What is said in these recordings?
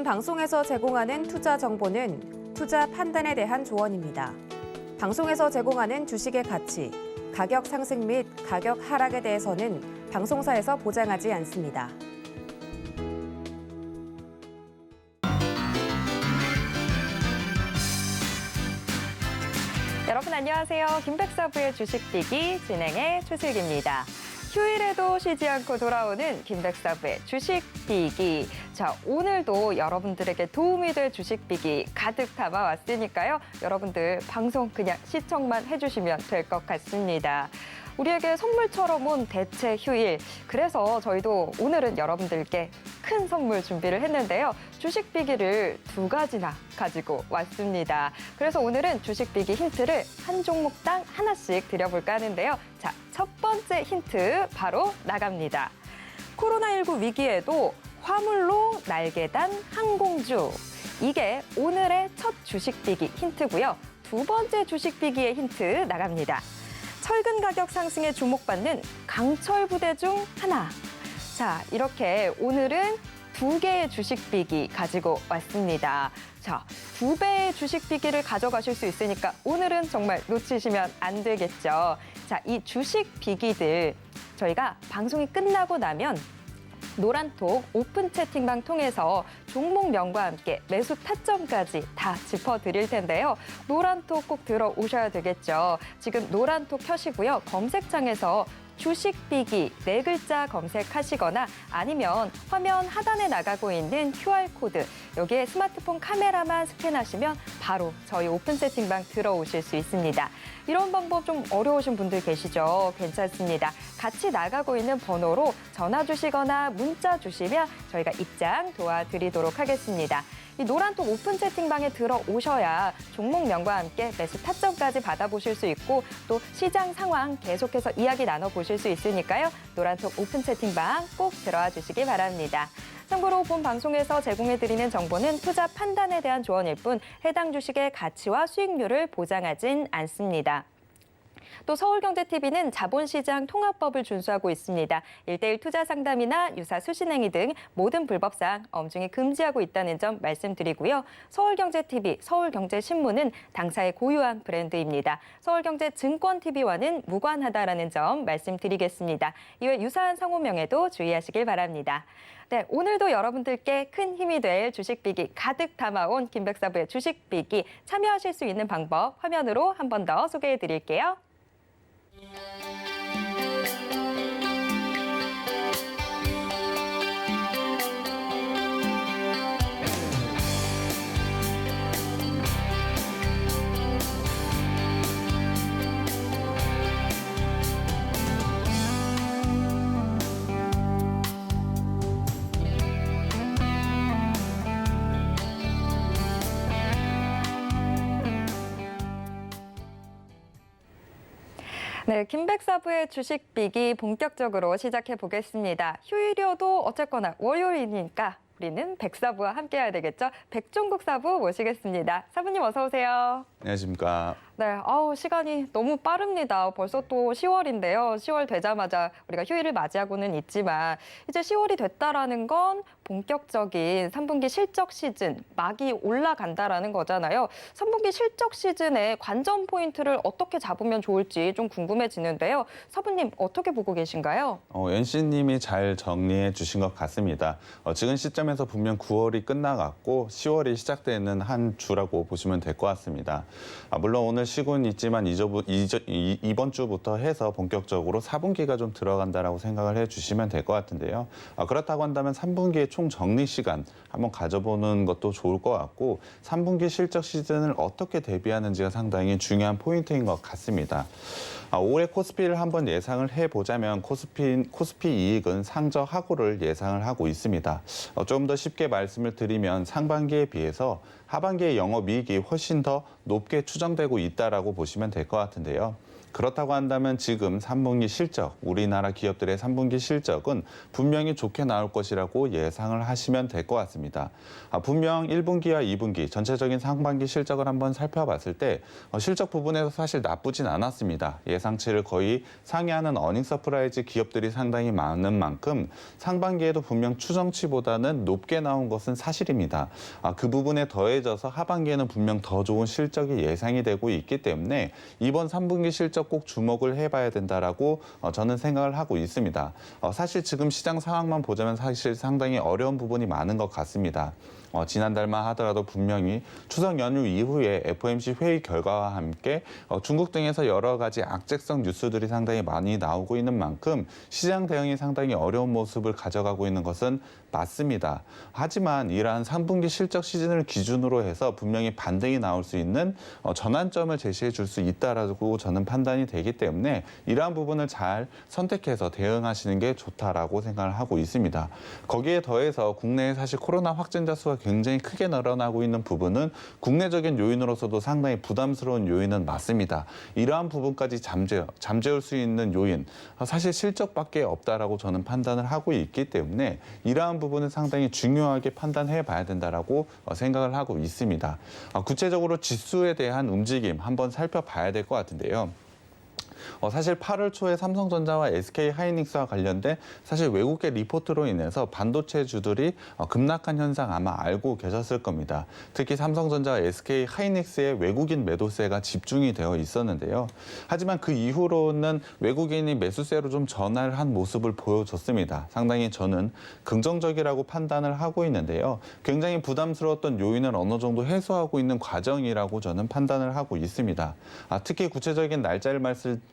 방송에서 제공하는 투자 정보는 투자 판단에 대한 조언입니다. 방송에서 제공하는 주식의 가치, 가격 상승 및 가격 하락에 대해서는 방송사에서 보장하지 않습니다. 여러분 안녕하세요. 김백사부의 주식비기 진행의 최슬기입니다. 휴일에도 쉬지 않고 돌아오는 김백사부의 주식비기. 자, 오늘도 여러분들에게 도움이 될 주식비기 가득 담아왔으니까요. 여러분들 방송 그냥 시청만 해주시면 될 것 같습니다. 우리에게 선물처럼 온 대체 휴일. 그래서 저희도 오늘은 여러분들께 큰 선물 준비를 했는데요. 주식비기를 2가지나 가지고 왔습니다. 그래서 오늘은 주식비기 힌트를 한 종목당 하나씩 드려볼까 하는데요. 자, 첫 번째 힌트 바로 나갑니다. 코로나19 위기에도 화물로 날개단 항공주. 이게 오늘의 첫 주식비기 힌트고요. 두 번째 주식비기의 힌트 나갑니다. 철근 가격 상승에 주목받는 강철 부대 중 하나. 자, 이렇게 오늘은 2개의 주식비기 가지고 왔습니다. 자, 2배의 주식비기를 가져가실 수 있으니까 오늘은 정말 놓치시면 안 되겠죠. 자, 이 주식비기들 저희가 방송이 끝나고 나면 노란톡 오픈 채팅방 통해서 종목명과 함께 매수 타점까지 다 짚어드릴 텐데요. 노란톡 꼭 들어오셔야 되겠죠. 지금 노란톡 켜시고요. 검색창에서 주식비기 4글자 검색하시거나 아니면 화면 하단에 나가고 있는 QR코드 여기에 스마트폰 카메라만 스캔하시면 바로 저희 오픈 채팅방 들어오실 수 있습니다. 이런 방법 좀 어려우신 분들 계시죠? 괜찮습니다. 같이 나가고 있는 번호로 전화 주시거나 문자 주시면 저희가 입장 도와드리도록 하겠습니다. 이 노란톡 오픈 채팅방에 들어오셔야 종목명과 함께 매수 타점까지 받아보실 수 있고 또 시장 상황 계속해서 이야기 나눠보실 수 있으니까요. 노란톡 오픈 채팅방 꼭 들어와 주시기 바랍니다. 참고로 본 방송에서 제공해드리는 정보는 투자 판단에 대한 조언일 뿐 해당 주식의 가치와 수익률을 보장하진 않습니다. 또 서울경제TV는 자본시장 통합법을 준수하고 있습니다. 1:1 투자 상담이나 유사 수신행위 등 모든 불법사항 엄중히 금지하고 있다는 점 말씀드리고요. 서울경제TV, 서울경제신문은 당사의 고유한 브랜드입니다. 서울경제증권TV와는 무관하다라는 점 말씀드리겠습니다. 이외 유사한 상호명에도 주의하시길 바랍니다. 네, 오늘도 여러분들께 큰 힘이 될 주식비기 가득 담아온 김백사부의 주식비기 참여하실 수 있는 방법 화면으로 한 번 더 소개해 드릴게요. 네, 김백사부의 주식비기 본격적으로 시작해 보겠습니다. 휴일이어도 어쨌거나 월요일이니까 우리는 백사부와 함께해야 되겠죠. 백종국 사부 모시겠습니다. 사부님 어서 오세요. 안녕하십니까. 네, 시간이 너무 빠릅니다. 벌써 또 10월인데요. 10월 되자마자 우리가 휴일을 맞이하고는 있지만 이제 10월이 됐다라는 건 본격적인 3분기 실적 시즌 막이 올라간다라는 거잖아요. 3분기 실적 시즌의 관전 포인트를 어떻게 잡으면 좋을지 좀 궁금해지는데요. 사부님 어떻게 보고 계신가요? NC님이 잘 정리해 주신 것 같습니다. 지금 시점에서 분명 9월이 끝나갔고 10월이 시작되는 한 주라고 보시면 될 것 같습니다. 물론 오늘 쉬고는 있지만 이번 주부터 해서 본격적으로 4분기가 좀 들어간다라고 생각을 해주시면 될 것 같은데요. 그렇다고 한다면 3분기의 총 정리 시간 한번 가져보는 것도 좋을 것 같고 3분기 실적 시즌을 어떻게 대비하는지가 상당히 중요한 포인트인 것 같습니다. 올해 코스피를 한번 예상을 해보자면 코스피 이익은 상저하고를 예상을 하고 있습니다. 좀 더 쉽게 말씀을 드리면 상반기에 비해서 하반기의 영업이익이 훨씬 더 높게 추정되고 있다라고 보시면 될 것 같은데요. 그렇다고 한다면 지금 3분기 실적, 우리나라 기업들의 3분기 실적은 분명히 좋게 나올 것이라고 예상을 하시면 될 것 같습니다. 분명 1분기와 2분기 전체적인 상반기 실적을 한번 살펴봤을 때 실적 부분에서 사실 나쁘진 않았습니다. 예상치를 거의 상회하는 어닝 서프라이즈 기업들이 상당히 많은 만큼 상반기에도 분명 추정치보다는 높게 나온 것은 사실입니다. 그 부분에 더해져서 하반기에는 분명 더 좋은 실적이 예상이 되고 있기 때문에 이번 3분기 실적 꼭 주목을 해봐야 된다라고 저는 생각을 하고 있습니다. 사실 지금 시장 상황만 보자면 사실 상당히 어려운 부분이 많은 것 같습니다. 지난달만 하더라도 분명히 추석 연휴 이후에 FOMC 회의 결과와 함께 중국 등에서 여러 가지 악재성 뉴스들이 상당히 많이 나오고 있는 만큼 시장 대응이 상당히 어려운 모습을 가져가고 있는 것은 맞습니다. 하지만 이러한 3분기 실적 시즌을 기준으로 해서 분명히 반등이 나올 수 있는 전환점을 제시해 줄 수 있다라고 저는 판단이 되기 때문에 이러한 부분을 잘 선택해서 대응하시는 게 좋다라고 생각을 하고 있습니다. 거기에 더해서 국내에 사실 코로나 확진자 수가 굉장히 크게 늘어나고 있는 부분은 국내적인 요인으로서도 상당히 부담스러운 요인은 맞습니다. 이러한 부분까지 잠재울 수 있는 요인, 사실 실적밖에 없다라고 저는 판단을 하고 있기 때문에 이러한 부분은 상당히 중요하게 판단해 봐야 된다라고 생각을 하고 있습니다. 구체적으로 지수에 대한 움직임 한번 살펴봐야 될 것 같은데요. 사실 8월 초에 삼성전자와 SK하이닉스와 관련된 사실 외국계 리포트로 인해서 반도체주들이 급락한 현상 아마 알고 계셨을 겁니다. 특히 삼성전자와 SK하이닉스의 외국인 매도세가 집중이 되어 있었는데요. 하지만 그 이후로는 외국인이 매수세로 좀 전환을 한 모습을 보여줬습니다. 상당히 저는 긍정적이라고 판단을 하고 있는데요. 굉장히 부담스러웠던 요인을 어느 정도 해소하고 있는 과정이라고 저는 판단을 하고 있습니다. 특히 구체적인 날짜를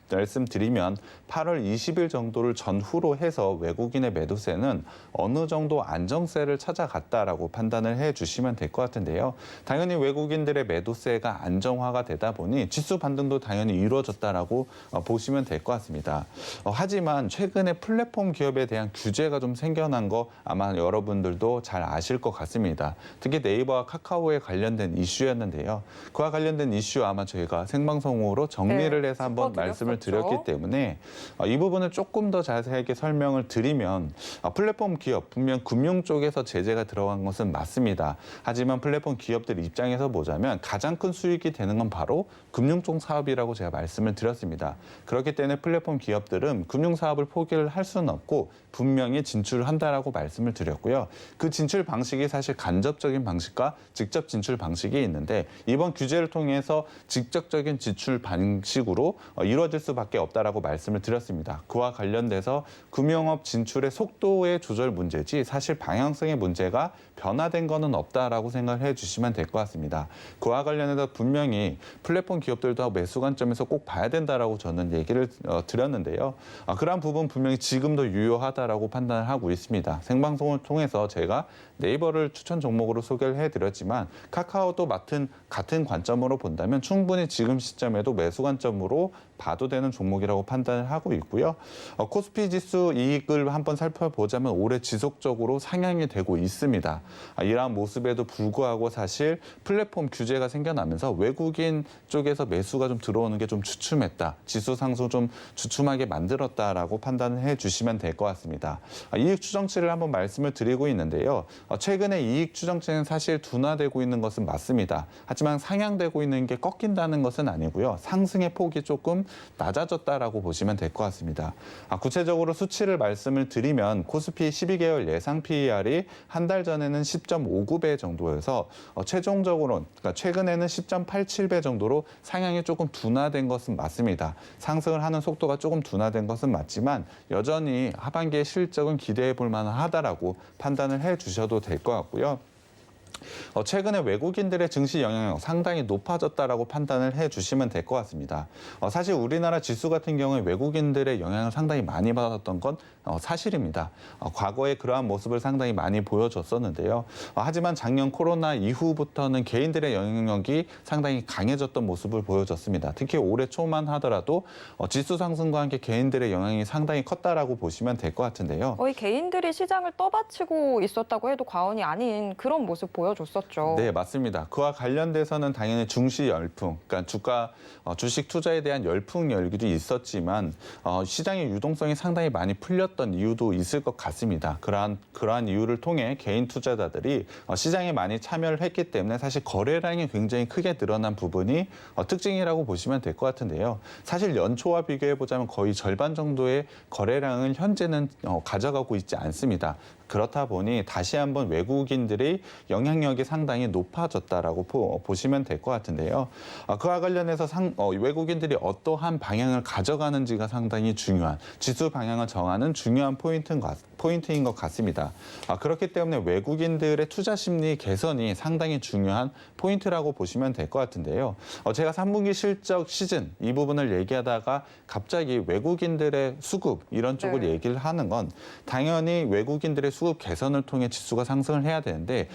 말씀드리면 8월 20일 정도를 전후로 해서 외국인의 매도세는 어느 정도 안정세를 찾아갔다라고 판단을 해주시면 될 것 같은데요. 당연히 외국인들의 매도세가 안정화가 되다 보니 지수 반등도 당연히 이루어졌다라고 보시면 될 것 같습니다. 하지만 최근에 플랫폼 기업에 대한 규제가 좀 생겨난 거 아마 여러분들도 잘 아실 것 같습니다. 특히 네이버와 카카오에 관련된 이슈였는데요. 그와 관련된 이슈 아마 저희가 생방송으로 정리를 해서 한번 말씀을 드렸기 때문에 이 부분을 조금 더 자세하게 설명을 드리면 플랫폼 기업, 분명 금융 쪽에서 제재가 들어간 것은 맞습니다. 하지만 플랫폼 기업들 입장에서 보자면 가장 큰 수익이 되는 건 바로 금융 쪽 사업이라고 제가 말씀을 드렸습니다. 그렇기 때문에 플랫폼 기업들은 금융 사업을 포기를 할 수는 없고 분명히 진출한다라고 말씀을 드렸고요. 그 진출 방식이 사실 간접적인 방식과 직접 진출 방식이 있는데 이번 규제를 통해서 직접적인 진출 방식으로 이루어질 수밖에 없다라고 말씀을 드렸습니다. 그와 관련돼서 금융업 진출의 속도의 조절 문제지 사실 방향성의 문제가 변화된 거는 없다라고 생각을 해주시면 될 것 같습니다. 그와 관련해서 분명히 플랫폼 기업들도 매수 관점에서 꼭 봐야 된다라고 저는 얘기를 드렸는데요. 그러한 부분 분명히 지금도 유효하다라고 판단을 하고 있습니다. 생방송을 통해서 제가 네이버를 추천 종목으로 소개를 해드렸지만 카카오도 같은 관점으로 본다면 충분히 지금 시점에도 매수 관점으로 봐도 되는 종목이라고 판단을 하고 있고요. 코스피 지수 이익을 한번 살펴보자면 올해 지속적으로 상향이 되고 있습니다. 이러한 모습에도 불구하고 사실 플랫폼 규제가 생겨나면서 외국인 쪽에서 매수가 좀 들어오는 게 좀 주춤했다. 지수 상승 좀 주춤하게 만들었다라고 판단을 해주시면 될 것 같습니다. 이익 추정치를 한번 말씀을 드리고 있는데요. 최근에 이익 추정치는 사실 둔화되고 있는 것은 맞습니다. 하지만 상향되고 있는 게 꺾인다는 것은 아니고요. 상승의 폭이 조금 낮아졌다라고 보시면 될 것 같습니다. 구체적으로 수치를 말씀을 드리면 코스피 12개월 예상 PER이 한 달 전에는 10.59배 정도여서 최종적으로 그러니까 최근에는 10.87배 정도로 상향이 조금 둔화된 것은 맞습니다. 상승을 하는 속도가 조금 둔화된 것은 맞지만 여전히 하반기의 실적은 기대해 볼 만하다라고 판단을 해 주셔도 될 것 같고요. 최근에 외국인들의 증시 영향력 상당히 높아졌다라고 판단을 해주시면 될 것 같습니다. 사실 우리나라 지수 같은 경우에 외국인들의 영향을 상당히 많이 받았던 건 사실입니다. 과거에 그러한 모습을 상당히 많이 보여줬었는데요. 하지만 작년 코로나 이후부터는 개인들의 영향력이 상당히 강해졌던 모습을 보여줬습니다. 특히 올해 초만 하더라도 지수 상승과 함께 개인들의 영향이 상당히 컸다라고 보시면 될 것 같은데요. 거의 개인들이 시장을 떠받치고 있었다고 해도 과언이 아닌 그런 모습 보였습니다. 보여줬었죠. 네, 맞습니다. 그와 관련돼서는 당연히 증시 열풍, 그러니까 주식 투자에 대한 열풍 열기도 있었지만 시장의 유동성이 상당히 많이 풀렸던 이유도 있을 것 같습니다. 그러한 이유를 통해 개인 투자자들이 시장에 많이 참여를 했기 때문에 사실 거래량이 굉장히 크게 늘어난 부분이 특징이라고 보시면 될 것 같은데요. 사실 연초와 비교해 보자면 거의 절반 정도의 거래량을 현재는 가져가고 있지 않습니다. 그렇다 보니 다시 한번 외국인들의 영향력이 상당히 높아졌다라고 보시면 될 것 같은데요. 그와 관련해서 외국인들이 어떠한 방향을 가져가는지가 상당히 중요한 지수 방향을 정하는 중요한 포인트인 것 같습니다. 그렇기 때문에 외국인들의 투자 심리 개선이 상당히 중요한 포인트라고 보시면 될 것 같은데요. 제가 3분기 실적 시즌 이 부분을 얘기하다가 갑자기 외국인들의 수급 이런 쪽을 얘기를 하는 건 당연히 외국인들의 수급 개선을 통해 지수가 상승을 해야 되는데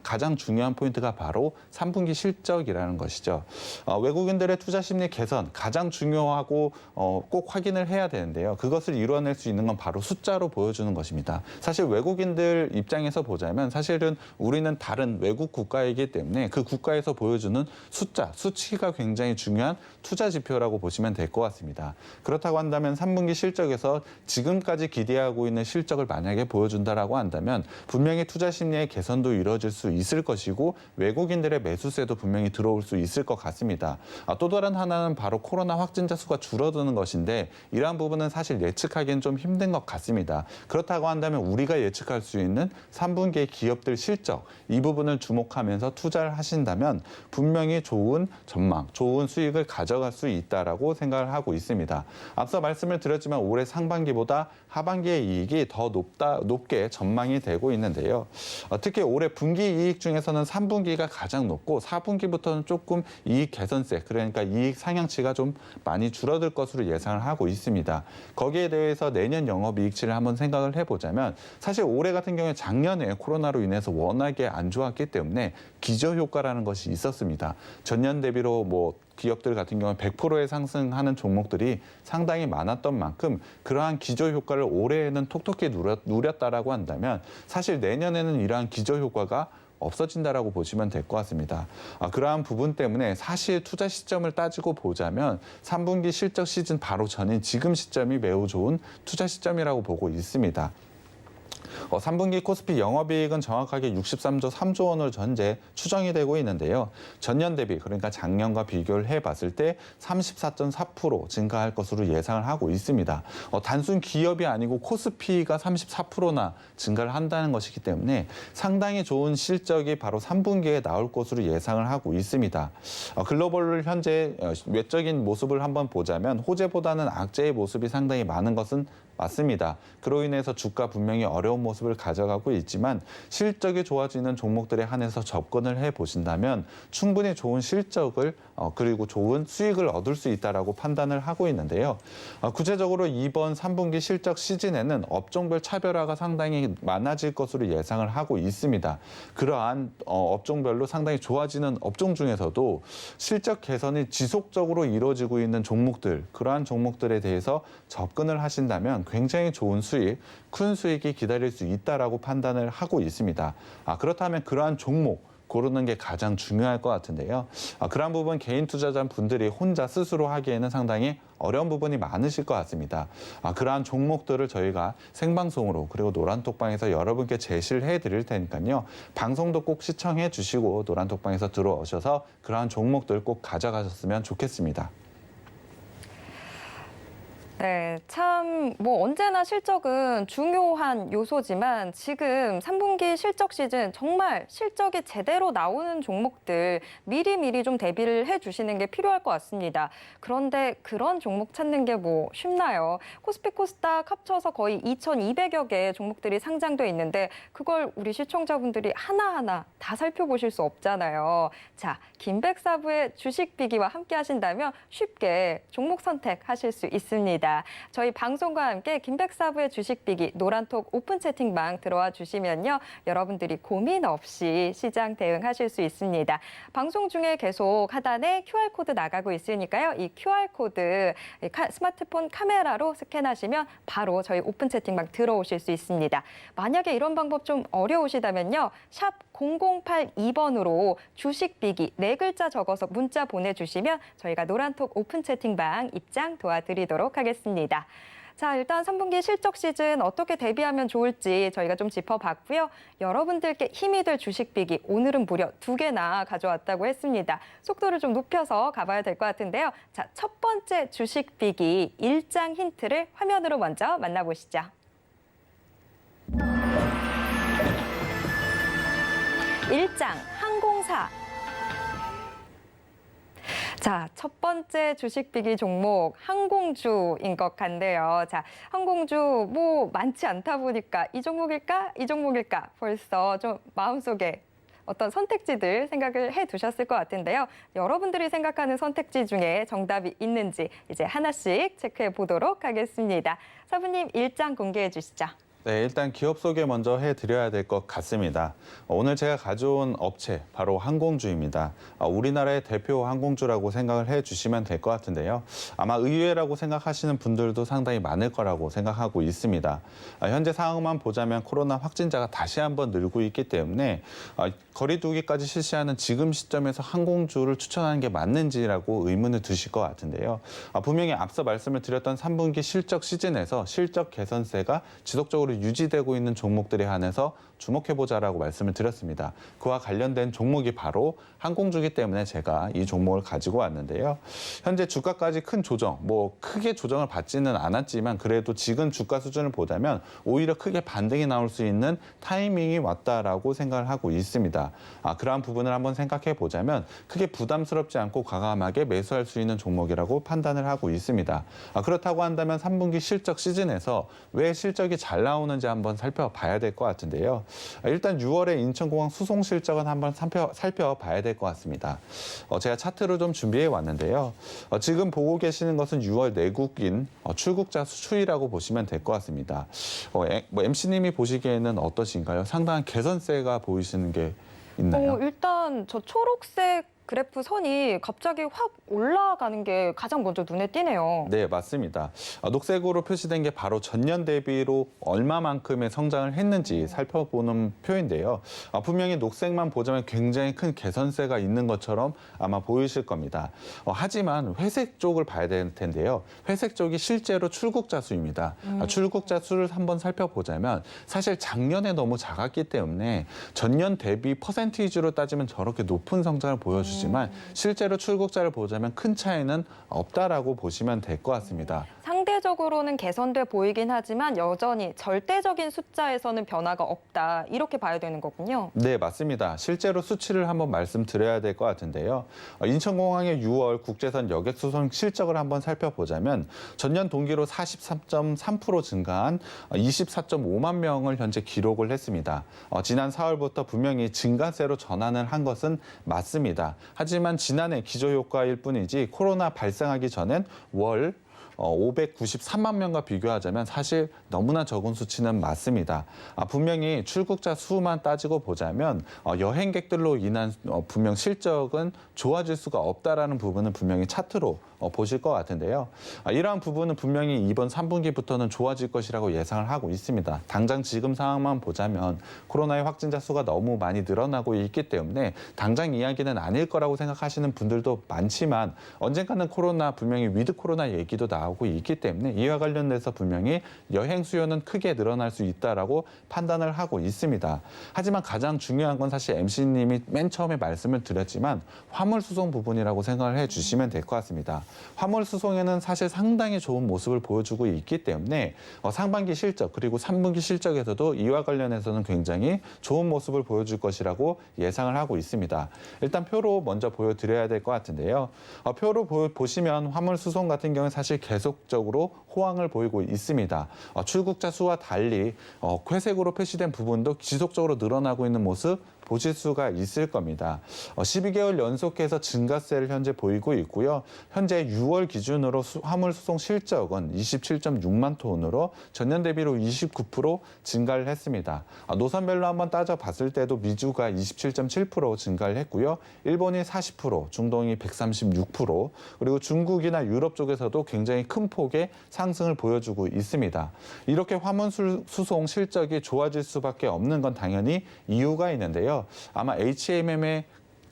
가장 중요한 포인트가 바로 3분기 실적이라는 것이죠. 외국인들의 투자 심리 개선 가장 중요하고 꼭 확인을 해야 되는데요. 그것을 이루어낼 수 있는 건 바로 숫자로 보여주는 것입니다. 사실 외국인들 입장에서 보자면 사실은 우리는 다른 외국 국가이기 때문에 그 국가에서 보여주는 숫자, 수치가 굉장히 중요한 투자 지표라고 보시면 될 것 같습니다. 그렇다고 한다면 3분기 실적에서 지금까지 기대하고 있는 실적을 만약에 보여준다라고 한다면 분명히 투자 심리의 개선도 이루어질 수 있을 것이고 외국인들의 매수세도 분명히 들어올 수 있을 것 같습니다. 또 다른 하나는 바로 코로나 확진자 수가 줄어드는 것인데 이러한 부분은 사실 예측하기는 좀 힘든 것 같습니다. 그렇다고 한다면 우리가 예측할 수 있는 3분기의 기업들 실적 이 부분을 주목하면서 투자를 하신다면 분명히 좋은 전망, 좋은 수익을 가져갈 수 있다라고 생각을 하고 있습니다. 앞서 말씀을 드렸지만 올해 상반기보다 하반기의 이익이 더 높게 전망이 되고 있는데요. 특히 올해 분기 이익 중에서는 3분기가 가장 높고 4분기부터는 조금 이익 개선세, 그러니까 이익 상향치가 좀 많이 줄어들 것으로 예상을 하고 있습니다. 거기에 대해서 내년 영업이익치를 한번 생각을 해보자면 사실 올해 같은 경우에 작년에 코로나로 인해서 워낙에 안 좋았기 때문에 기저효과라는 것이 있었습니다. 전년 대비로 기업들 같은 경우는 100%의 상승하는 종목들이 상당히 많았던 만큼 그러한 기저효과를 올해에는 톡톡히 누렸다라고 한다면 사실 내년에는 이러한 기저효과가 없어진다라고 보시면 될 것 같습니다. 그러한 부분 때문에 사실 투자 시점을 따지고 보자면 3분기 실적 시즌 바로 전인 지금 시점이 매우 좋은 투자 시점이라고 보고 있습니다. 3분기 코스피 영업이익은 정확하게 63조 3조 원으로 현재 추정이 되고 있는데요. 전년 대비 그러니까 작년과 비교를 해봤을 때 34.4% 증가할 것으로 예상을 하고 있습니다. 단순 기업이 아니고 코스피가 34%나 증가를 한다는 것이기 때문에 상당히 좋은 실적이 바로 3분기에 나올 것으로 예상을 하고 있습니다. 글로벌 현재 외적인 모습을 한번 보자면 호재보다는 악재의 모습이 상당히 많은 것은 맞습니다. 그로 인해서 주가 분명히 어려운 모습을 가져가고 있지만 실적이 좋아지는 종목들에 한해서 접근을 해보신다면 충분히 좋은 실적을 그리고 좋은 수익을 얻을 수 있다라고 판단을 하고 있는데요. 구체적으로 이번 3분기 실적 시즌에는 업종별 차별화가 상당히 많아질 것으로 예상을 하고 있습니다. 그러한 업종별로 상당히 좋아지는 업종 중에서도 실적 개선이 지속적으로 이루어지고 있는 종목들, 그러한 종목들에 대해서 접근을 하신다면 굉장히 좋은 수익, 큰 수익이 기다릴 수 있다라고 판단을 하고 있습니다. 그렇다면 그러한 종목 고르는 게 가장 중요할 것 같은데요. 그러한 부분 개인 투자자 분들이 혼자 스스로 하기에는 상당히 어려운 부분이 많으실 것 같습니다. 그러한 종목들을 저희가 생방송으로 그리고 노란톡방에서 여러분께 제시를 해드릴 테니까요. 방송도 꼭 시청해 주시고 노란톡방에서 들어오셔서 그러한 종목들 꼭 가져가셨으면 좋겠습니다. 네, 참 언제나 실적은 중요한 요소지만 지금 3분기 실적 시즌 정말 실적이 제대로 나오는 종목들 미리미리 좀 대비를 해주시는 게 필요할 것 같습니다. 그런데 그런 종목 찾는 게 쉽나요? 코스피 코스닥 합쳐서 거의 2,200여 개의 종목들이 상장돼 있는데 그걸 우리 시청자분들이 하나하나 다 살펴보실 수 없잖아요. 자, 김백사부의 주식 비기와 함께 하신다면 쉽게 종목 선택하실 수 있습니다. 있습니다. 저희 방송과 함께 김백사부의 주식비기 노란톡 오픈 채팅방 들어와 주시면요. 여러분들이 고민 없이 시장 대응하실 수 있습니다. 방송 중에 계속 하단에 QR코드 나가고 있으니까요. 이 QR코드 스마트폰 카메라로 스캔하시면 바로 저희 오픈 채팅방 들어오실 수 있습니다. 만약에 이런 방법 좀 어려우시다면요. 샵 0082번으로 주식비기 4글자 적어서 문자 보내주시면 저희가 노란톡 오픈 채팅방 입장 도와드리도록 하겠습니다. 자, 일단 3분기 실적 시즌 어떻게 대비하면 좋을지 저희가 좀 짚어봤고요. 여러분들께 힘이 될 주식비기 오늘은 무려 2개나 가져왔다고 했습니다. 속도를 좀 높여서 가봐야 될 것 같은데요. 자, 첫 번째 주식비기 일장 힌트를 화면으로 먼저 만나보시죠. 일장 항공사. 자, 첫 번째 주식비기 종목 항공주인 것 같네요. 자, 항공주 뭐 많지 않다 보니까 이 종목일까? 이 종목일까? 벌써 좀 마음속에 어떤 선택지들 생각을 해두셨을 것 같은데요. 여러분들이 생각하는 선택지 중에 정답이 있는지 이제 하나씩 체크해 보도록 하겠습니다. 사부님 일장 공개해 주시죠. 네, 일단 기업 소개 먼저 해드려야 될 것 같습니다. 오늘 제가 가져온 업체, 바로 항공주입니다. 우리나라의 대표 항공주라고 생각을 해주시면 될 것 같은데요. 아마 의외라고 생각하시는 분들도 상당히 많을 거라고 생각하고 있습니다. 현재 상황만 보자면 코로나 확진자가 다시 한번 늘고 있기 때문에 거리 두기까지 실시하는 지금 시점에서 항공주를 추천하는 게 맞는지라고 의문을 드실 것 같은데요. 분명히 앞서 말씀을 드렸던 3분기 실적 시즌에서 실적 개선세가 지속적으로 유지되고 있는 종목들에 한해서 주목해보자라고 말씀을 드렸습니다. 그와 관련된 종목이 바로 항공주기 때문에 제가 이 종목을 가지고 왔는데요. 현재 주가까지 큰 조정, 크게 조정을 받지는 않았지만 그래도 지금 주가 수준을 보자면 오히려 크게 반등이 나올 수 있는 타이밍이 왔다라고 생각을 하고 있습니다. 그러한 부분을 한번 생각해 보자면 크게 부담스럽지 않고 과감하게 매수할 수 있는 종목이라고 판단을 하고 있습니다. 그렇다고 한다면 3분기 실적 시즌에서 왜 실적이 잘 나오는지 한번 살펴봐야 될 것 같은데요. 일단 6월에 인천공항 수송 실적은 한번 살펴봐야 될 것 같습니다. 제가 차트로 좀 준비해 왔는데요. 지금 보고 계시는 것은 6월 내국인 출국자 수출이라고 보시면 될 것 같습니다. MC님이 보시기에는 어떠신가요? 상당한 개선세가 보이시는 게 있나요? 일단 저 초록색 그래프 선이 갑자기 확 올라가는 게 가장 먼저 눈에 띄네요. 네, 맞습니다. 녹색으로 표시된 게 바로 전년 대비로 얼마만큼의 성장을 했는지 살펴보는 표인데요. 분명히 녹색만 보자면 굉장히 큰 개선세가 있는 것처럼 아마 보이실 겁니다. 하지만 회색 쪽을 봐야 될 텐데요. 회색 쪽이 실제로 출국자 수입니다. 출국자 수를 한번 살펴보자면 사실 작년에 너무 작았기 때문에 전년 대비 퍼센티지로 따지면 저렇게 높은 성장을 보여주지만 실제로 출국자를 보자면 큰 차이는 없다라고 보시면 될 것 같습니다. 상대적으로는 개선돼 보이긴 하지만 여전히 절대적인 숫자에서는 변화가 없다. 이렇게 봐야 되는 거군요. 네, 맞습니다. 실제로 수치를 한번 말씀드려야 될 것 같은데요. 인천공항의 6월 국제선 여객 수송 실적을 한번 살펴보자면 전년 동기로 43.3% 증가한 24.5만 명을 현재 기록을 했습니다. 지난 4월부터 분명히 증가세로 전환을 한 것은 맞습니다. 하지만 지난해 기저효과일 뿐이지 코로나 발생하기 전엔 월 593만 명과 비교하자면 사실 너무나 적은 수치는 맞습니다. 분명히 출국자 수만 따지고 보자면 여행객들로 인한 분명 실적은 좋아질 수가 없다라는 부분은 분명히 차트로 보실 것 같은데요. 이러한 부분은 분명히 이번 3분기부터는 좋아질 것이라고 예상을 하고 있습니다. 당장 지금 상황만 보자면 코로나의 확진자 수가 너무 많이 늘어나고 있기 때문에 당장 이야기는 아닐 거라고 생각하시는 분들도 많지만 언젠가는 코로나 분명히 위드 코로나 얘기도 나오고 있기 때문에 이와 관련돼서 분명히 여행 수요는 크게 늘어날 수 있다라고 판단을 하고 있습니다. 하지만 가장 중요한 건 사실 MC님이 맨 처음에 말씀을 드렸지만 화물 수송 부분이라고 생각을 해주시면 될 것 같습니다. 화물 수송에는 사실 상당히 좋은 모습을 보여주고 있기 때문에 상반기 실적 그리고 3분기 실적에서도 이와 관련해서는 굉장히 좋은 모습을 보여줄 것이라고 예상을 하고 있습니다. 일단 표로 먼저 보여드려야 될 것 같은데요. 표로 보시면 화물 수송 같은 경우는 사실 계속적으로 호황을 보이고 있습니다. 출국자 수와 달리 회색으로 표시된 부분도 지속적으로 늘어나고 있는 모습 보실 수가 있을 겁니다. 12개월 연속해서 증가세를 현재 보이고 있고요. 현재 6월 기준으로 화물 수송 실적은 27.6만 톤으로 전년 대비로 29% 증가를 했습니다. 노선별로 한번 따져봤을 때도 미주가 27.7% 증가를 했고요. 일본이 40%, 중동이 136%, 그리고 중국이나 유럽 쪽에서도 굉장히 큰 폭의 상승을 보여주고 있습니다. 이렇게 화물 수송 실적이 좋아질 수밖에 없는 건 당연히 이유가 있는데요. 아마 HMM의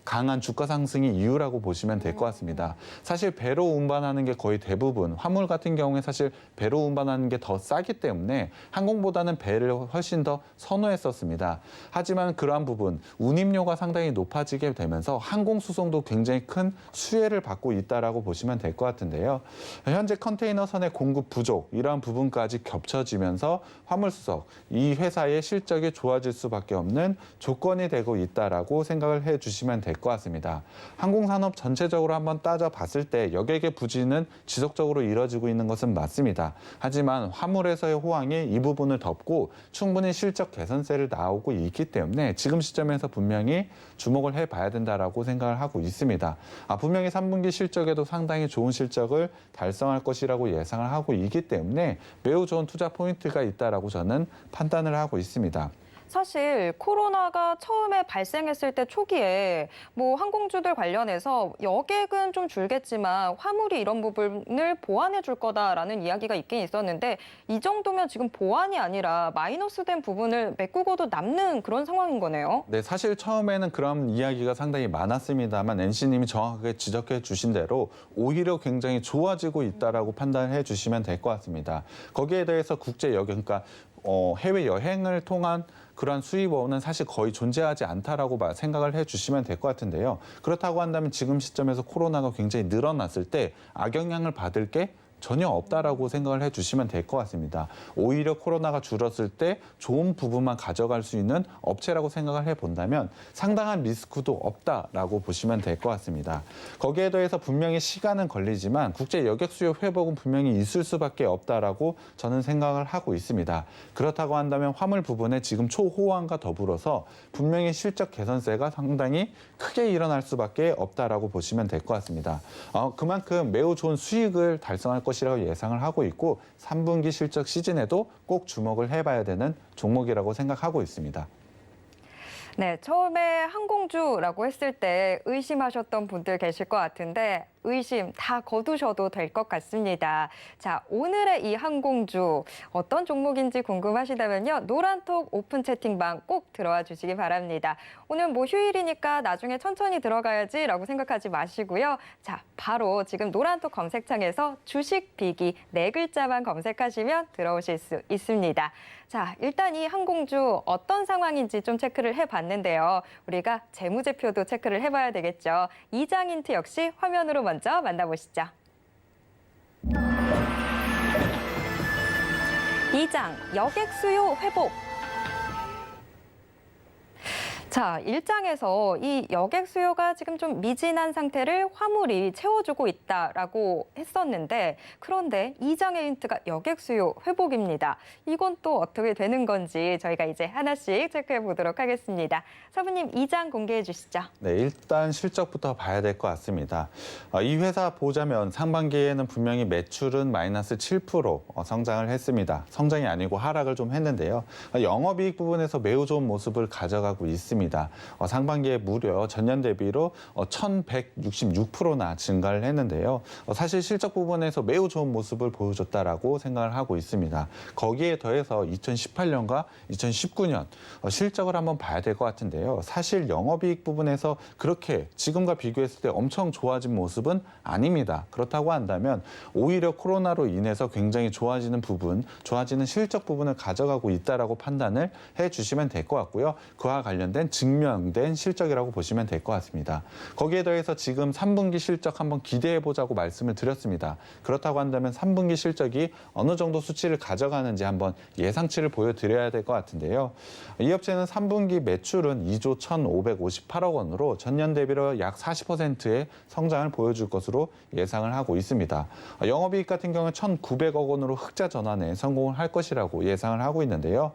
강한 주가 상승이 이유라고 보시면 될 것 같습니다. 사실 배로 운반하는 게 거의 대부분, 화물 같은 경우에 사실 배로 운반하는 게 더 싸기 때문에 항공보다는 배를 훨씬 더 선호했었습니다. 하지만 그러한 부분, 운임료가 상당히 높아지게 되면서 항공 수송도 굉장히 큰 수혜를 받고 있다라고 보시면 될 것 같은데요. 현재 컨테이너선의 공급 부족, 이러한 부분까지 겹쳐지면서 화물 수송, 이 회사의 실적이 좋아질 수밖에 없는 조건이 되고 있다라고 생각을 해주시면 될 것 같습니다. 항공산업 전체적으로 한번 따져봤을 때 여객의 부진은 지속적으로 이뤄지고 있는 것은 맞습니다. 하지만 화물에서의 호황이 이 부분을 덮고 충분히 실적 개선세를 나오고 있기 때문에 지금 시점에서 분명히 주목을 해봐야 된다라고 생각을 하고 있습니다. 분명히 3분기 실적에도 상당히 좋은 실적을 달성할 것이라고 예상을 하고 있기 때문에 매우 좋은 투자 포인트가 있다라고 저는 판단을 하고 있습니다. 사실 코로나가 처음에 발생했을 때 초기에 뭐 항공주들 관련해서 여객은 좀 줄겠지만 화물이 이런 부분을 보완해 줄 거다라는 이야기가 있긴 있었는데 이 정도면 지금 보완이 아니라 마이너스된 부분을 메꾸고도 남는 그런 상황인 거네요. 네, 사실 처음에는 그런 이야기가 상당히 많았습니다만 NC님이 정확하게 지적해 주신 대로 오히려 굉장히 좋아지고 있다라고 판단해 주시면 될 것 같습니다. 거기에 대해서 국제 여객, 그러니까 해외 여행을 통한 그러한 수입원은 사실 거의 존재하지 않다라고 생각을 해주시면 될 것 같은데요. 그렇다고 한다면 지금 시점에서 코로나가 굉장히 늘어났을 때 악영향을 받을 게 전혀 없다라고 생각을 해주시면 될 것 같습니다. 오히려 코로나가 줄었을 때 좋은 부분만 가져갈 수 있는 업체라고 생각을 해본다면 상당한 리스크도 없다라고 보시면 될 것 같습니다. 거기에 더해서 분명히 시간은 걸리지만 국제 여객 수요 회복은 분명히 있을 수밖에 없다라고 저는 생각을 하고 있습니다. 그렇다고 한다면 화물 부분에 지금 초호황과 더불어서 분명히 실적 개선세가 상당히 크게 일어날 수밖에 없다라고 보시면 될 것 같습니다. 그만큼 매우 좋은 수익을 달성할 것이라고 예상을 하고 있고 3분기 실적 시즌에도 꼭 주목을 해봐야 되는 종목이라고 생각하고 있습니다. 네, 처음에 항공주라고 했을 때 의심하셨던 분들 계실 것 같은데 의심 다 거두셔도 될 것 같습니다. 자, 오늘의 이 항공주 어떤 종목인지 궁금하시다면요. 노란톡 오픈 채팅방 꼭 들어와 주시기 바랍니다. 오늘 뭐 휴일이니까 나중에 천천히 들어가야지라고 생각하지 마시고요. 자, 바로 지금 노란톡 검색창에서 주식 비기 4글자만 검색하시면 들어오실 수 있습니다. 자, 일단 이 항공주 어떤 상황인지 좀 체크를 해봤는데요. 우리가 재무제표도 체크를 해봐야 되겠죠. 이장 힌트 역시 화면으로 먼저 만나보시죠. 2장, 여객 수요 회복. 자, 1장에서 이 여객 수요가 지금 좀 미진한 상태를 화물이 채워주고 있다라고 했었는데 그런데 2장의 힌트가 여객 수요 회복입니다. 이건 또 어떻게 되는 건지 저희가 이제 하나씩 체크해 보도록 하겠습니다. 사부님 2장 공개해 주시죠. 네, 일단 실적부터 봐야 될 것 같습니다. 이 회사 보자면 상반기에는 분명히 매출은 마이너스 7% 성장을 했습니다. 성장이 아니고 하락을 좀 했는데요. 영업이익 부분에서 매우 좋은 모습을 가져가고 있습니다. 상반기에 무려 전년 대비로 1,166%나 증가를 했는데요. 사실 실적 부분에서 매우 좋은 모습을 보여줬다라고 생각을 하고 있습니다. 거기에 더해서 2018년과 2019년 실적을 한번 봐야 될 것 같은데요. 사실 영업이익 부분에서 그렇게 지금과 비교했을 때 엄청 좋아진 모습은 아닙니다. 그렇다고 한다면 오히려 코로나로 인해서 굉장히 좋아지는 부분, 좋아지는 실적 부분을 가져가고 있다라고 판단을 해주시면 될 것 같고요. 그와 관련된 증명된 실적이라고 보시면 될 것 같습니다. 거기에 더해서 지금 3분기 실적 한번 기대해보자고 말씀을 드렸습니다. 그렇다고 한다면 3분기 실적이 어느 정도 수치를 가져가는지 한번 예상치를 보여드려야 될 것 같은데요. 이 업체는 3분기 매출은 2조 1,558억 원으로 전년 대비로 약 40%의 성장을 보여줄 것으로 예상을 하고 있습니다. 영업이익 같은 경우는 1,900억 원으로 흑자 전환에 성공을 할 것이라고 예상을 하고 있는데요.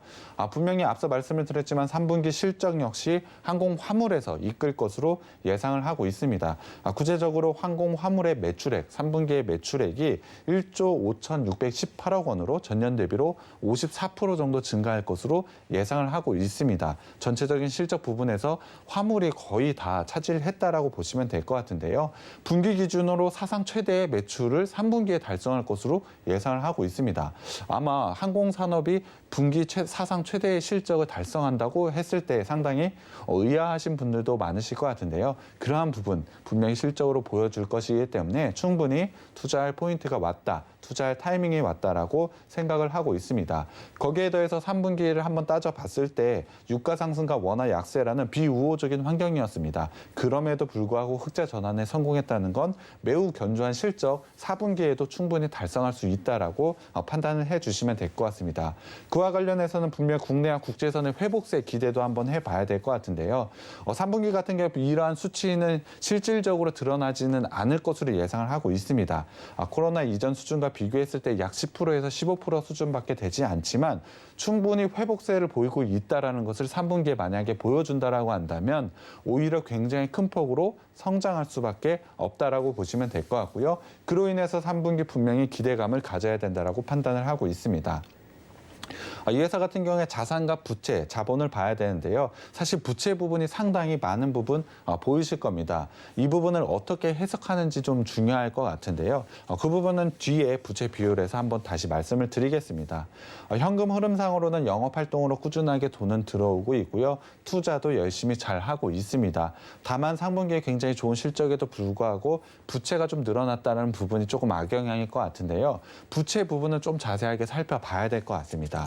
분명히 앞서 말씀을 드렸지만 3분기 실적 역시 특히 항공 화물에서 이끌 것으로 예상을 하고 있습니다. 구체적으로 항공 화물의 매출액, 3분기의 매출액이 1조 5,618억 원으로 전년 대비로 54% 정도 증가할 것으로 예상을 하고 있습니다. 전체적인 실적 부분에서 화물이 거의 다 차지했다라고 보시면 될 것 같은데요. 분기 기준으로 사상 최대의 매출을 3분기에 달성할 것으로 예상을 하고 있습니다. 아마 항공산업이 분기 사상 최대의 실적을 달성한다고 했을 때 상당히 의아하신 분들도 많으실 것 같은데요. 그러한 부분 분명히 실적으로 보여줄 것이기 때문에 충분히 투자할 포인트가 왔다, 투자할 타이밍이 왔다라고 생각을 하고 있습니다. 거기에 더해서 3분기를 한번 따져봤을 때 유가 상승과 원화 약세라는 비우호적인 환경이었습니다. 그럼에도 불구하고 흑자 전환에 성공했다는 건 매우 견조한 실적 4분기에도 충분히 달성할 수 있다라고 판단을 해주시면 될 것 같습니다. 그와 관련해서는 분명 국내와 국제선의 회복세 기대도 한번 해봐야 될 것 같은데요. 3분기 같은 경우 이러한 수치는 실질적으로 드러나지는 않을 것으로 예상을 하고 있습니다. 코로나 이전 수준과 비교했을 때 약 10%에서 15% 수준밖에 되지 않지만 충분히 회복세를 보이고 있다는 것을 3분기에 만약에 보여준다라고 한다면 오히려 굉장히 큰 폭으로 성장할 수밖에 없다라고 보시면 될 것 같고요. 그로 인해서 3분기 분명히 기대감을 가져야 된다라고 판단을 하고 있습니다. 이 회사 같은 경우에 자산과 부채, 자본을 봐야 되는데요. 사실 부채 부분이 상당히 많은 부분 보이실 겁니다. 이 부분을 어떻게 해석하는지 좀 중요할 것 같은데요. 그 부분은 뒤에 부채 비율에서 한번 다시 말씀을 드리겠습니다. 현금 흐름상으로는 영업활동으로 꾸준하게 돈은 들어오고 있고요. 투자도 열심히 잘 하고 있습니다. 다만 상분기에 굉장히 좋은 실적에도 불구하고 부채가 좀 늘어났다는 부분이 조금 악영향일 것 같은데요. 부채 부분은 좀 자세하게 살펴봐야 될 것 같습니다.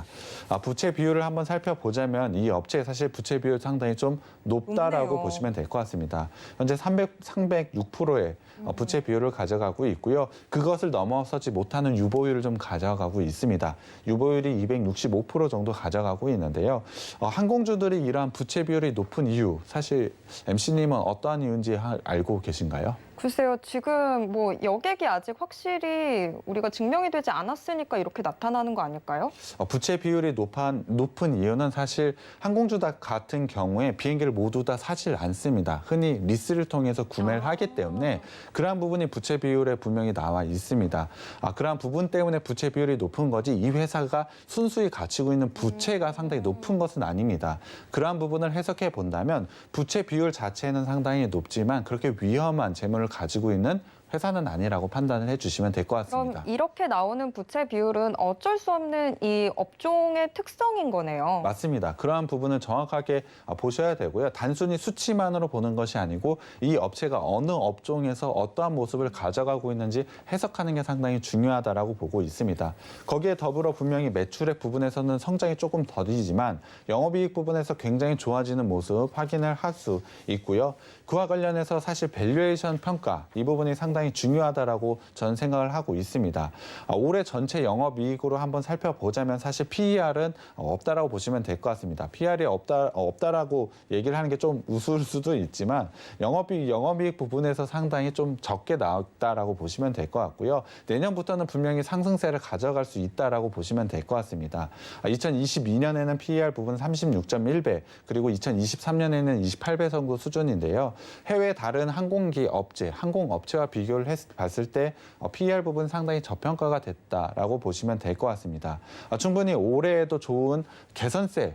부채 비율을 한번 살펴보자면 이 업체 사실 부채 비율 상당히 좀 높다라고 높네요. 보시면 될 것 같습니다. 현재 306%의 부채 비율을 가져가고 있고요. 그것을 넘어서지 못하는 유보율을 좀 가져가고 있습니다. 유보율이 265% 정도 가져가고 있는데요. 항공주들이 이러한 부채 비율이 높은 이유, 사실 MC님은 어떠한 이유인지 알고 계신가요? 글쎄요, 지금 뭐 여객이 아직 확실히 우리가 증명이 되지 않았으니까 이렇게 나타나는 거 아닐까요? 부채 비율이 높은 이유는 사실 항공주 같은 경우에 비행기를 모두 다 사질 않습니다. 흔히 리스를 통해서 구매를 하기 때문에 그러한 부분이 부채 비율에 분명히 나와 있습니다. 그러한 부분 때문에 부채 비율이 높은 거지 이 회사가 순수히 갖추고 있는 부채가 상당히 높은 것은 아닙니다. 그러한 부분을 해석해 본다면 부채 비율 자체는 상당히 높지만 그렇게 위험한 재물을 가지고 있는 회사는 아니라고 판단을 해주시면 될 것 같습니다. 그럼 이렇게 나오는 부채 비율은 어쩔 수 없는 이 업종의 특성인 거네요. 맞습니다. 그러한 부분을 정확하게 보셔야 되고요. 단순히 수치만으로 보는 것이 아니고 이 업체가 어느 업종에서 어떠한 모습을 가져가고 있는지 해석하는 게 상당히 중요하다라고 보고 있습니다. 거기에 더불어 분명히 매출액 부분에서는 성장이 조금 더디지만 영업이익 부분에서 굉장히 좋아지는 모습 확인을 할 수 있고요. 그와 관련해서 사실 밸류에이션 평가 이 부분이 상당히 중요하다라고 저는 생각을 하고 있습니다. 올해 전체 영업이익으로 한번 살펴보자면 사실 PER은 없다라고 보시면 될 것 같습니다. PER이 없다라고 얘기를 하는 게 좀 우스울 수도 있지만 영업이익 부분에서 상당히 좀 적게 나왔다라고 보시면 될 것 같고요. 내년부터는 분명히 상승세를 가져갈 수 있다라고 보시면 될 것 같습니다. 2022년에는 PER 부분 36.1배 그리고 2023년에는 28배 정도 수준인데요. 해외 다른 항공업체와 비교를 봤을 때 PER 부분 상당히 저평가가 됐다라고 보시면 될 것 같습니다. 충분히 올해에도 좋은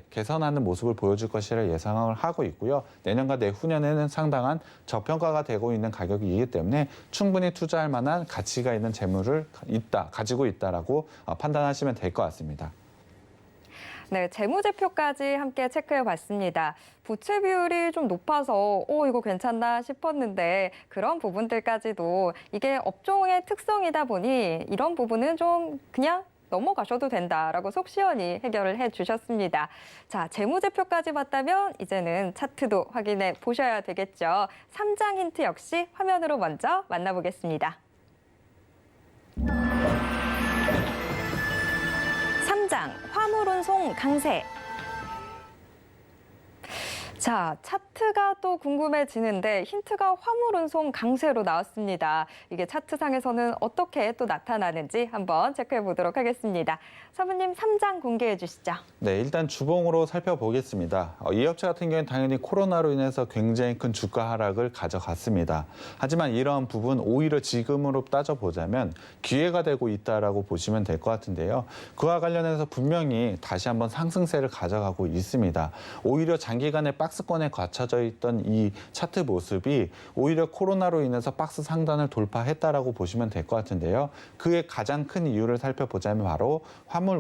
개선하는 모습을 보여줄 것이라 예상을 하고 있고요. 내년과 내후년에는 상당한 저평가가 되고 있는 가격이기 때문에 충분히 투자할 만한 가치가 있는 재물을 가지고 있다라고 판단하시면 될 것 같습니다. 네, 재무제표까지 함께 체크해 봤습니다. 부채 비율이 좀 높아서 이거 괜찮나 싶었는데 그런 부분들까지도 이게 업종의 특성이다 보니 이런 부분은 좀 그냥 넘어가셔도 된다라고 속 시원히 해결을 해주셨습니다. 자, 재무제표까지 봤다면 이제는 차트도 확인해 보셔야 되겠죠. 3장 힌트 역시 화면으로 먼저 만나보겠습니다. 3장 화물운송 강세. 자, 차트가 또 궁금해지는데 힌트가 화물운송 강세로 나왔습니다. 이게 차트상에서는 어떻게 또 나타나는지 한번 체크해 보도록 하겠습니다. 사부님 3장 공개해 주시죠. 네, 일단 주봉으로 살펴보겠습니다. 이 업체 같은 경우는 당연히 코로나로 인해서 굉장히 큰 주가 하락을 가져갔습니다. 하지만 이러한 부분 오히려 지금으로 따져보자면 기회가 되고 있다라고 보시면 될 것 같은데요. 그와 관련해서 분명히 다시 한번 상승세를 가져가고 있습니다. 오히려 장기간의 박스권에 갇혀져 있던 이 차트 모습이 오히려 코로나로 인해서 박스 상단을 돌파했다라고 보시면 될 것 같은데요. 그의 가장 큰 이유를 살펴보자면 바로 화물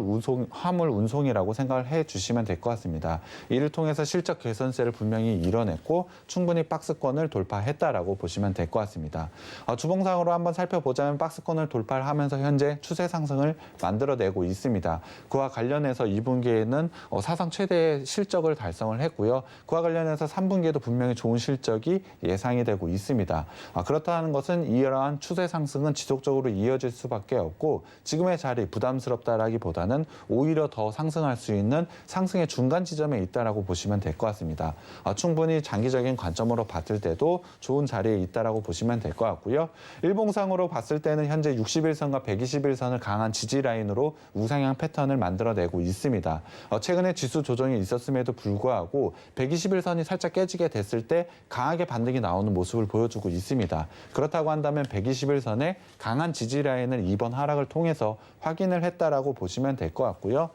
운송이라고 생각을 해주시면 될 것 같습니다. 이를 통해서 실적 개선세를 분명히 이뤄냈고 충분히 박스권을 돌파했다라고 보시면 될 것 같습니다. 주봉상으로 한번 살펴보자면 박스권을 돌파를 하면서 현재 추세 상승을 만들어내고 있습니다. 그와 관련해서 2분기에는 사상 최대의 실적을 달성을 했고요. 그와 관련해서 3분기에도 분명히 좋은 실적이 예상이 되고 있습니다. 그렇다는 것은 이러한 추세 상승은 지속적으로 이어질 수밖에 없고 지금의 자리 부담스럽다라기보다는 오히려 더 상승할 수 있는 상승의 중간 지점에 있다라고 보시면 될 것 같습니다. 충분히 장기적인 관점으로 봤을 때도 좋은 자리에 있다라고 보시면 될 것 같고요. 일봉상으로 봤을 때는 현재 61선과 121선을 강한 지지 라인으로 우상향 패턴을 만들어내고 있습니다. 최근에 지수 조정이 있었음에도 불구하고 121선이 살짝 깨지게 됐을 때 강하게 반등이 나오는 모습을 보여주고 있습니다. 그렇다고 한다면 121선의 강한 지지 라인을 이번 하락을 통해서 확인을 했다라고 보시면 될 것 같고요.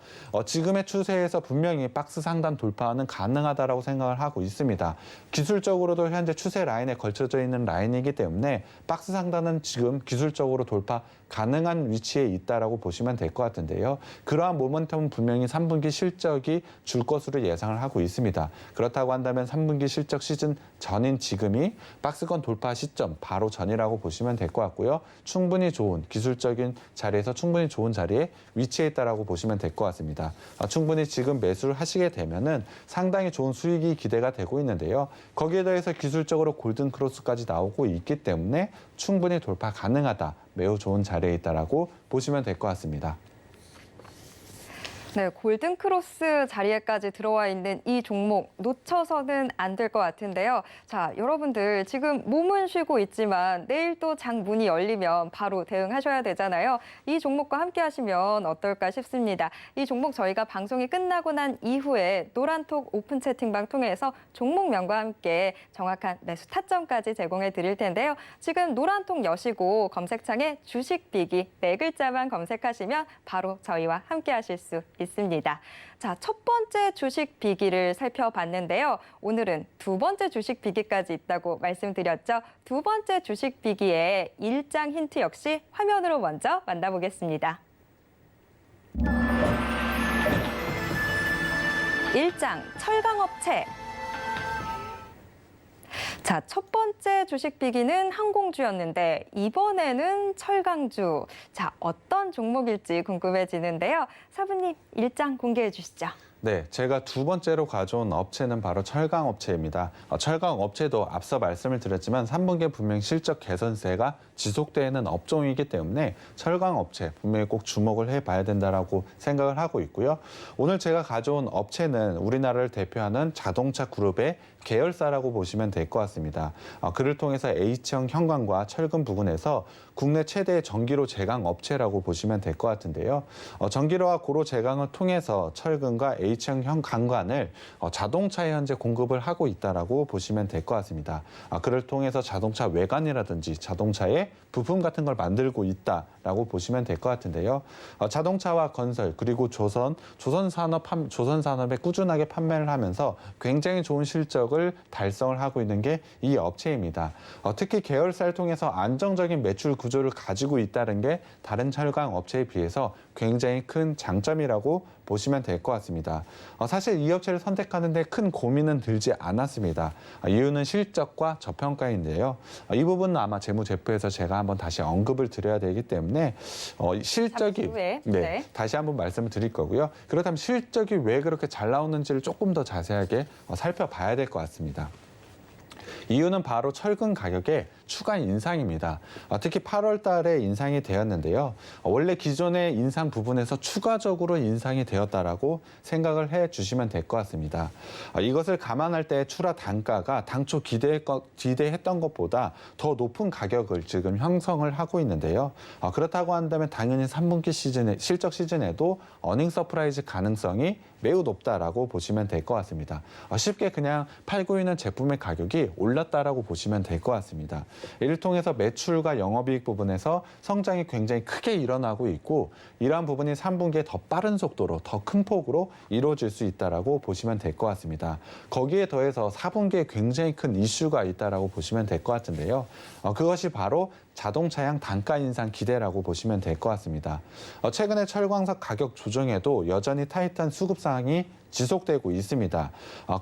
지금의 추세에서 분명히 박스 상단 돌파는 가능하다라고 생각을 하고 있습니다. 기술적으로도 현재 추세 라인에 걸쳐져 있는 라인이기 때문에 박스 상단은 지금 기술적으로 돌파 가능한 위치에 있다라고 보시면 될 것 같은데요. 그러한 모멘텀은 분명히 3분기 실적이 줄 것으로 예상을 하고 있습니다. 그렇다고 한다면 3분기 실적 시즌 전인 지금이 박스권 돌파 시점 바로 전이라고 보시면 될 것 같고요. 충분히 좋은 기술적인 자리에서 충분히 좋은 자리에 위치해 있다라고 보시면 될 것 같습니다. 충분히 지금 매수를 하시게 되면은 상당히 좋은 수익이 기대가 되고 있는데요. 거기에 더해서 기술적으로 골든 크로스까지 나오고 있기 때문에 충분히 돌파 가능하다. 매우 좋은 자리에 있다라고 보시면 될 것 같습니다. 네, 골든크로스 자리에까지 들어와 있는 이 종목 놓쳐서는 안 될 것 같은데요. 자, 여러분들 지금 몸은 쉬고 있지만 내일 또 장 문이 열리면 바로 대응하셔야 되잖아요. 이 종목과 함께 하시면 어떨까 싶습니다. 이 종목 저희가 방송이 끝나고 난 이후에 노란톡 오픈 채팅방 통해서 종목명과 함께 정확한 매수 타점까지 제공해 드릴 텐데요. 지금 노란톡 여시고 검색창에 주식 비기 네 글자만 검색하시면 바로 저희와 함께 하실 수 있습니다. 자, 첫 번째 주식 비기를 살펴봤는데요. 오늘은 두 번째 주식 비기까지 있다고 말씀드렸죠. 두 번째 주식 비기의 일장 힌트 역시 화면으로 먼저 만나보겠습니다. 일장 철강업체. 자, 첫 번째 주식 비기는 항공주였는데 이번에는 철강주. 자, 어떤 종목일지 궁금해지는데요. 사부님, 일장 공개해 주시죠. 네, 제가 두 번째로 가져온 업체는 바로 철강업체입니다. 철강업체도 앞서 말씀을 드렸지만 3분기에 분명히 실적 개선세가 지속되는 업종이기 때문에 철강업체 분명히 꼭 주목을 해봐야 된다라고 생각을 하고 있고요. 오늘 제가 가져온 업체는 우리나라를 대표하는 자동차 그룹의 계열사라고 보시면 될 것 같습니다. 그를 통해서 H형 현관과 철근 부근에서 국내 최대의 전기로 제강 업체라고 보시면 될 것 같은데요. 전기로와 고로 제강을 통해서 철근과 H형 현관관을 자동차에 현재 공급을 하고 있다라고 보시면 될 것 같습니다. 그를 통해서 자동차 외관이라든지 자동차의 부품 같은 걸 만들고 있다라고 보시면 될 것 같은데요. 자동차와 건설 그리고 조선산업에 꾸준하게 판매를 하면서 굉장히 좋은 실적을 달성을 하고 있는 게 이 업체입니다. 특히 계열사를 통해서 안정적인 매출 구조를 가지고 있다는 게 다른 철강 업체에 비해서 굉장히 큰 장점이라고 보시면 될 것 같습니다. 사실 이 업체를 선택하는데 큰 고민은 들지 않았습니다. 이유는 실적과 저평가인데요. 이 부분은 아마 재무제표에서 제가 한번 다시 언급을 드려야 되기 때문에 실적이 네. 다시 한번 말씀을 드릴 거고요. 그렇다면 실적이 왜 그렇게 잘 나오는지를 조금 더 자세하게 살펴봐야 될 것 같습니다. 이유는 바로 철근 가격의 추가 인상입니다. 특히 8월 달에 인상이 되었는데요. 원래 기존의 인상 부분에서 추가적으로 인상이 되었다라고 생각을 해 주시면 될 것 같습니다. 이것을 감안할 때 추라 단가가 당초 기대했던 것보다 더 높은 가격을 지금 형성을 하고 있는데요. 그렇다고 한다면 당연히 3분기 실적 시즌에도 어닝 서프라이즈 가능성이 매우 높다라고 보시면 될 것 같습니다. 쉽게 그냥 팔고 있는 제품의 가격이 올랐다라고 보시면 될 것 같습니다. 이를 통해서 매출과 영업이익 부분에서 성장이 굉장히 크게 일어나고 있고 이러한 부분이 3분기에 더 빠른 속도로 더 큰 폭으로 이루어질 수 있다라고 보시면 될 것 같습니다. 거기에 더해서 4분기에 굉장히 큰 이슈가 있다라고 보시면 될 것 같은데요. 그것이 바로 자동차양 단가 인상 기대라고 보시면 될 것 같습니다. 최근에 철광석 가격 조정에도 여전히 타이트한 수급 사항이 지속되고 있습니다.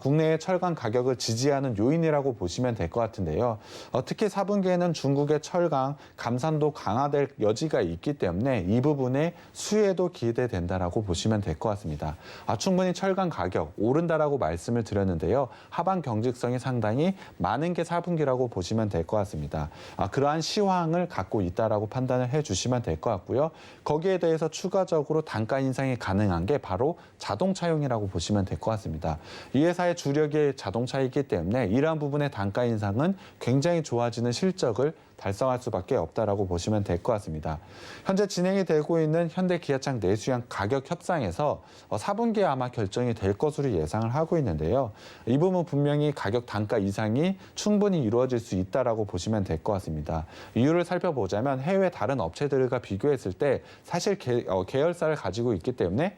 국내의 철강 가격을 지지하는 요인이라고 보시면 될 것 같은데요. 특히 4분기에는 중국의 철강 감산도 강화될 여지가 있기 때문에 이 부분에 수혜도 기대된다라고 보시면 될 것 같습니다. 충분히 철강 가격 오른다라고 말씀을 드렸는데요. 하반 경직성이 상당히 많은 게 4분기라고 보시면 될 것 같습니다. 그러한 시황을 갖고 있다라고 판단을 해주시면 될 것 같고요. 거기에 대해서 추가적으로 단가 인상이 가능한 게 바로 자동차용이라고 보시면 될 것 같습니다. 이 회사의 주력이 자동차이기 때문에 이러한 부분의 단가 인상은 굉장히 좋아지는 실적을 달성할 수밖에 없다라고 보시면 될 것 같습니다. 현재 진행이 되고 있는 현대 기아창 내수형 가격 협상에서 4분기에 아마 결정이 될 것으로 예상을 하고 있는데요. 이 부분 분명히 가격 단가 이상이 충분히 이루어질 수 있다라고 보시면 될 것 같습니다. 이유를 살펴보자면 해외 다른 업체들과 비교했을 때 사실 계열사를 가지고 있기 때문에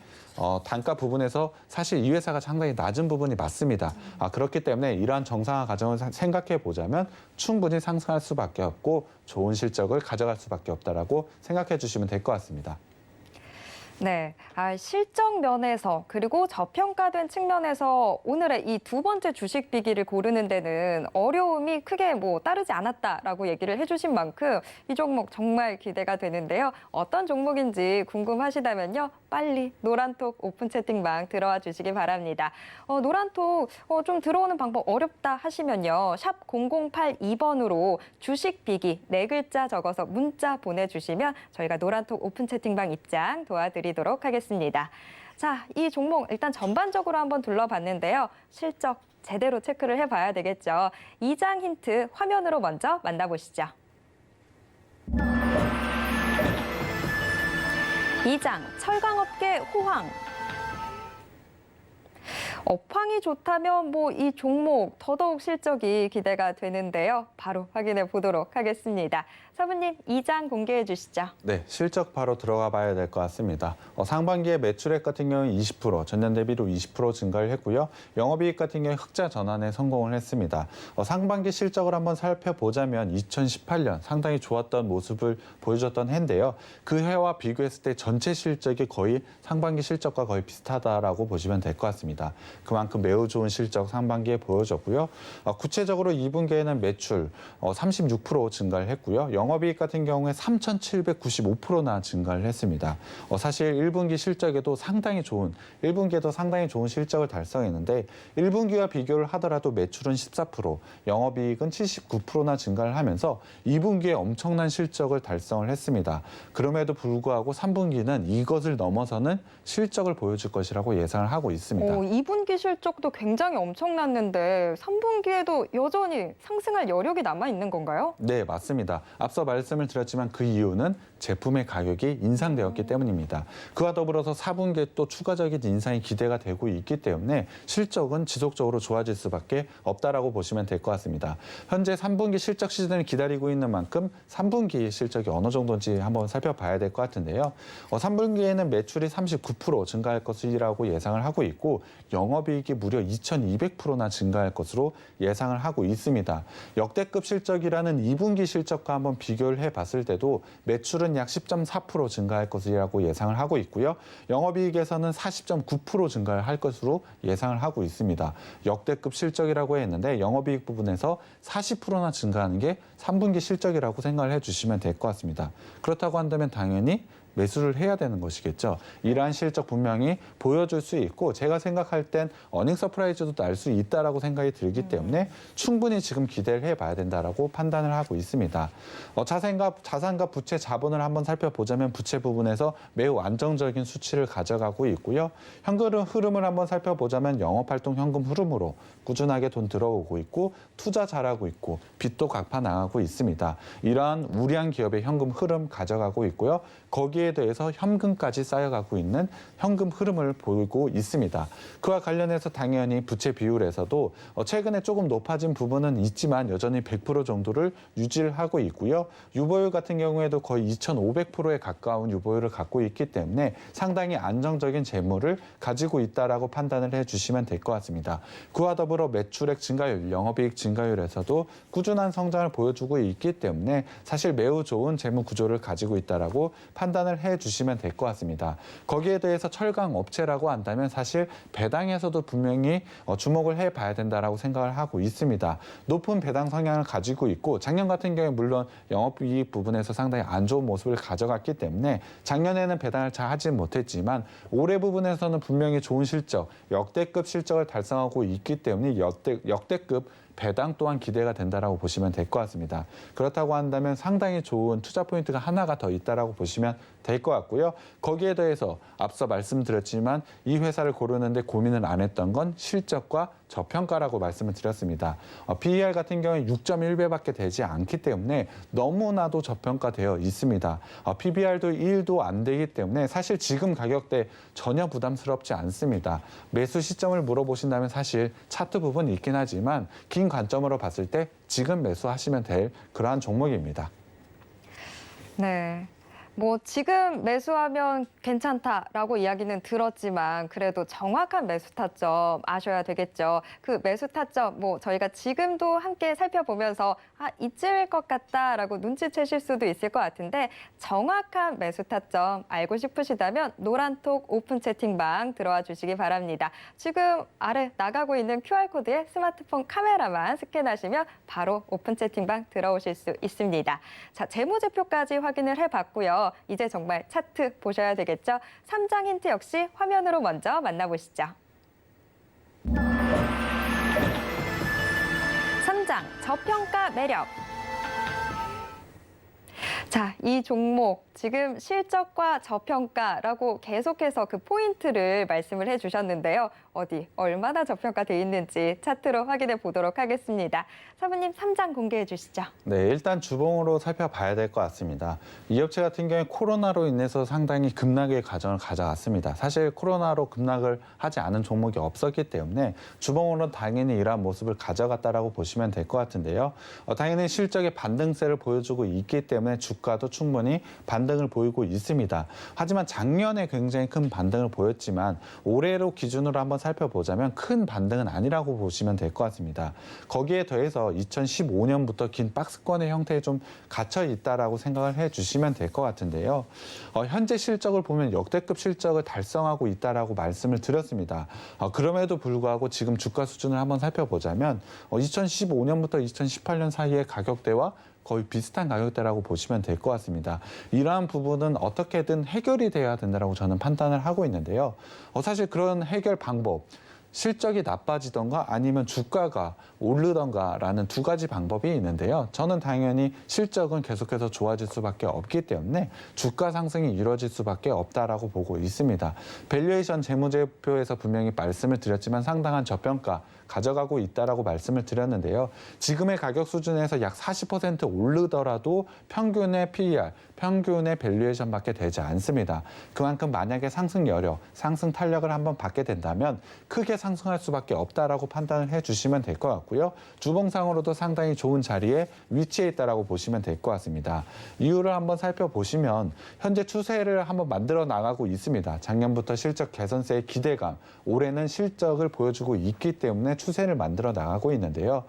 단가 부분에서 사실 이 회사가 상당히 낮은 부분이 맞습니다. 그렇기 때문에 이러한 정상화 과정을 생각해 보자면 충분히 상승할 수밖에 없고 좋은 실적을 가져갈 수밖에 없다라고 생각해 주시면 될 것 같습니다. 네, 실적 면에서 그리고 저평가된 측면에서 오늘의 이 두 번째 주식 비기를 고르는 데는 어려움이 크게 따르지 않았다라고 얘기를 해주신 만큼 이 종목 정말 기대가 되는데요. 어떤 종목인지 궁금하시다면요. 빨리 노란톡 오픈 채팅방 들어와 주시기 바랍니다. 노란톡 좀 들어오는 방법 어렵다 하시면요. 샵 0082번으로 주식 비기 4글자 적어서 문자 보내주시면 저희가 노란톡 오픈 채팅방 입장 도와드리도록 하겠습니다. 자, 이 종목 일단 전반적으로 한번 둘러봤는데요. 실적 제대로 체크를 해봐야 되겠죠. 2장 힌트 화면으로 먼저 만나보시죠. 2장 철강업계 호황. 업황이 좋다면 이 종목 더더욱 실적이 기대가 되는데요. 바로 확인해 보도록 하겠습니다. 사부님, 2장 공개해 주시죠. 네, 실적 바로 들어가 봐야 될 것 같습니다. 상반기에 매출액 같은 경우는 20%, 전년 대비로 20% 증가를 했고요. 영업이익 같은 경우에 흑자 전환에 성공을 했습니다. 상반기 실적을 한번 살펴보자면 2018년 상당히 좋았던 모습을 보여줬던 해인데요. 그 해와 비교했을 때 전체 실적이 거의 상반기 실적과 거의 비슷하다라고 보시면 될 것 같습니다. 그만큼 매우 좋은 실적 상반기에 보여줬고요. 구체적으로 2분기에는 매출 36% 증가를 했고요. 영업이익 같은 경우에 3,795%나 증가를 했습니다. 사실 1분기 실적에도 상당히 좋은, 1분기에도 상당히 좋은 실적을 달성했는데 1분기와 비교를 하더라도 매출은 14%, 영업이익은 79%나 증가를 하면서 2분기에 엄청난 실적을 달성을 했습니다. 그럼에도 불구하고 3분기는 이것을 넘어서는 실적을 보여줄 것이라고 예상을 하고 있습니다. 2분기 실적도 굉장히 엄청났는데 3분기에도 여전히 상승할 여력이 남아있는 건가요? 네, 맞습니다. 앞서 말씀을 드렸지만 그 이유는 제품의 가격이 인상되었기 때문입니다. 그와 더불어서 4분기에 또 추가적인 인상이 기대가 되고 있기 때문에 실적은 지속적으로 좋아질 수밖에 없다라고 보시면 될 것 같습니다. 현재 3분기 실적 시즌을 기다리고 있는 만큼 3분기 실적이 어느 정도인지 한번 살펴봐야 될 것 같은데요. 3분기에는 매출이 39% 증가할 것이라고 예상을 하고 있고 영업이익이 무려 2,200%나 증가할 것으로 예상을 하고 있습니다. 역대급 실적이라는 2분기 실적과 한번 비교를 해봤을 때도 매출은 약 10.4% 증가할 것이라고 예상을 하고 있고요. 영업이익에서는 40.9% 증가할 것으로 예상을 하고 있습니다. 역대급 실적이라고 했는데 영업이익 부분에서 40%나 증가하는 게 3분기 실적이라고 생각을 해주시면 될 것 같습니다. 그렇다고 한다면 당연히 매수를 해야 되는 것이겠죠. 이러한 실적 분명히 보여줄 수 있고 제가 생각할 땐 어닝 서프라이즈도 날 수 있다라고 생각이 들기 때문에 충분히 지금 기대를 해봐야 된다라고 판단을 하고 있습니다. 자산과 부채 자본을 한번 살펴보자면 부채 부분에서 매우 안정적인 수치를 가져가고 있고요. 현금 흐름을 한번 살펴보자면 영업활동 현금 흐름으로 꾸준하게 돈 들어오고 있고 투자 잘하고 있고 빚도 갚아 나가고 있습니다. 이러한 우량한 기업의 현금 흐름 가져가고 있고요. 거기에 대해서 현금까지 쌓여가고 있는 현금 흐름을 보이고 있습니다. 그와 관련해서 당연히 부채 비율에서도 최근에 조금 높아진 부분은 있지만 여전히 100% 정도를 유지를 하고 있고요. 유보율 같은 경우에도 거의 2,500%에 가까운 유보율을 갖고 있기 때문에 상당히 안정적인 재물을 가지고 있다라고 판단을 해주시면 될 것 같습니다. 그와 더불어 매출액 증가율, 영업이익 증가율에서도 꾸준한 성장을 보여주고 있기 때문에 사실 매우 좋은 재무 구조를 가지고 있다라고 판단을 해주시면 될 것 같습니다. 거기에 대해서 철강 업체라고 한다면 사실 배당에서도 분명히 주목을 해봐야 된다라고 생각을 하고 있습니다. 높은 배당 성향을 가지고 있고 작년 같은 경우에 물론 영업이익 부분에서 상당히 안 좋은 모습을 가져갔기 때문에 작년에는 배당을 잘 하지 못했지만 올해 부분에서는 분명히 좋은 실적, 역대급 실적을 달성하고 있기 때문에 역대급 배당 또한 기대가 된다라고 보시면 될 것 같습니다. 그렇다고 한다면 상당히 좋은 투자 포인트가 하나가 더 있다라고 보시면 될 것 같고요. 거기에 대해서 앞서 말씀드렸지만 이 회사를 고르는데 고민을 안 했던 건 실적과 저평가라고 말씀을 드렸습니다. PER 같은 경우에 6.1배밖에 되지 않기 때문에 너무나도 저평가되어 있습니다. PBR도 1도 안 되기 때문에 사실 지금 가격대 전혀 부담스럽지 않습니다. 매수 시점을 물어보신다면 사실 차트 부분이 있긴 하지만 긴 관점으로 봤을 때 지금 매수하시면 될 그러한 종목입니다. 네. 뭐 지금 매수하면 괜찮다라고 이야기는 들었지만 그래도 정확한 매수 타점 아셔야 되겠죠. 그 매수 타점 뭐 저희가 지금도 함께 살펴보면서 이쯤일 것 같다라고 눈치채실 수도 있을 것 같은데 정확한 매수 타점 알고 싶으시다면 노란톡 오픈 채팅방 들어와 주시기 바랍니다. 지금 아래 나가고 있는 QR코드에 스마트폰 카메라만 스캔하시면 바로 오픈 채팅방 들어오실 수 있습니다. 자, 재무제표까지 확인을 해봤고요. 이제 정말 차트 보셔야 되겠죠? 3장 힌트 역시 화면으로 먼저 만나보시죠. 3장 저평가 매력. 자, 이 종목 지금 실적과 저평가라고 계속해서 그 포인트를 말씀을 해주셨는데요. 어디 얼마나 저평가돼 있는지 차트로 확인해 보도록 하겠습니다. 사부님 3장 공개해 주시죠. 네, 일단 주봉으로 살펴봐야 될 것 같습니다. 이 업체 같은 경우에 코로나로 인해서 상당히 급락의 과정을 가져갔습니다. 사실 코로나로 급락을 하지 않은 종목이 없었기 때문에 주봉으로 당연히 이러한 모습을 가져갔다라고 보시면 될 것 같은데요. 당연히 실적의 반등세를 보여주고 있기 때문에 주가도 충분히 반등을 보이고 있습니다. 하지만 작년에 굉장히 큰 반등을 보였지만 올해로 기준으로 한번 살펴보자면 큰 반등은 아니라고 보시면 될 것 같습니다. 거기에 더해서 2015년부터 긴 박스권의 형태에 좀 갇혀 있다라고 생각을 해주시면 될 것 같은데요. 현재 실적을 보면 역대급 실적을 달성하고 있다라고 말씀을 드렸습니다. 그럼에도 불구하고 지금 주가 수준을 한번 살펴보자면 2015년부터 2018년 사이의 가격대와 거의 비슷한 가격대라고 보시면 될 것 같습니다. 이러한 부분은 어떻게든 해결이 돼야 된다고 저는 판단을 하고 있는데요. 사실 그런 해결 방법, 실적이 나빠지던가 아니면 주가가 오르던가라는 두 가지 방법이 있는데요. 저는 당연히 실적은 계속해서 좋아질 수밖에 없기 때문에 주가 상승이 이루어질 수밖에 없다라고 보고 있습니다. 밸류에이션 재무제표에서 분명히 말씀을 드렸지만 상당한 저평가 가져가고 있다라고 말씀을 드렸는데요. 지금의 가격 수준에서 약 40% 오르더라도 평균의 PER, 평균의 밸류에이션밖에 되지 않습니다. 그만큼 만약에 상승 여력, 상승 탄력을 한번 받게 된다면 크게 상승할 수밖에 없다라고 판단을 해주시면 될 것 같고요. 주봉상으로도 상당히 좋은 자리에 위치해 있다라고 보시면 될 것 같습니다. 이유를 한번 살펴보시면 현재 추세를 한번 만들어 나가고 있습니다. 작년부터 실적 개선세의 기대감, 올해는 실적을 보여주고 있기 때문에 추세를 만들어 나가고 있는데요.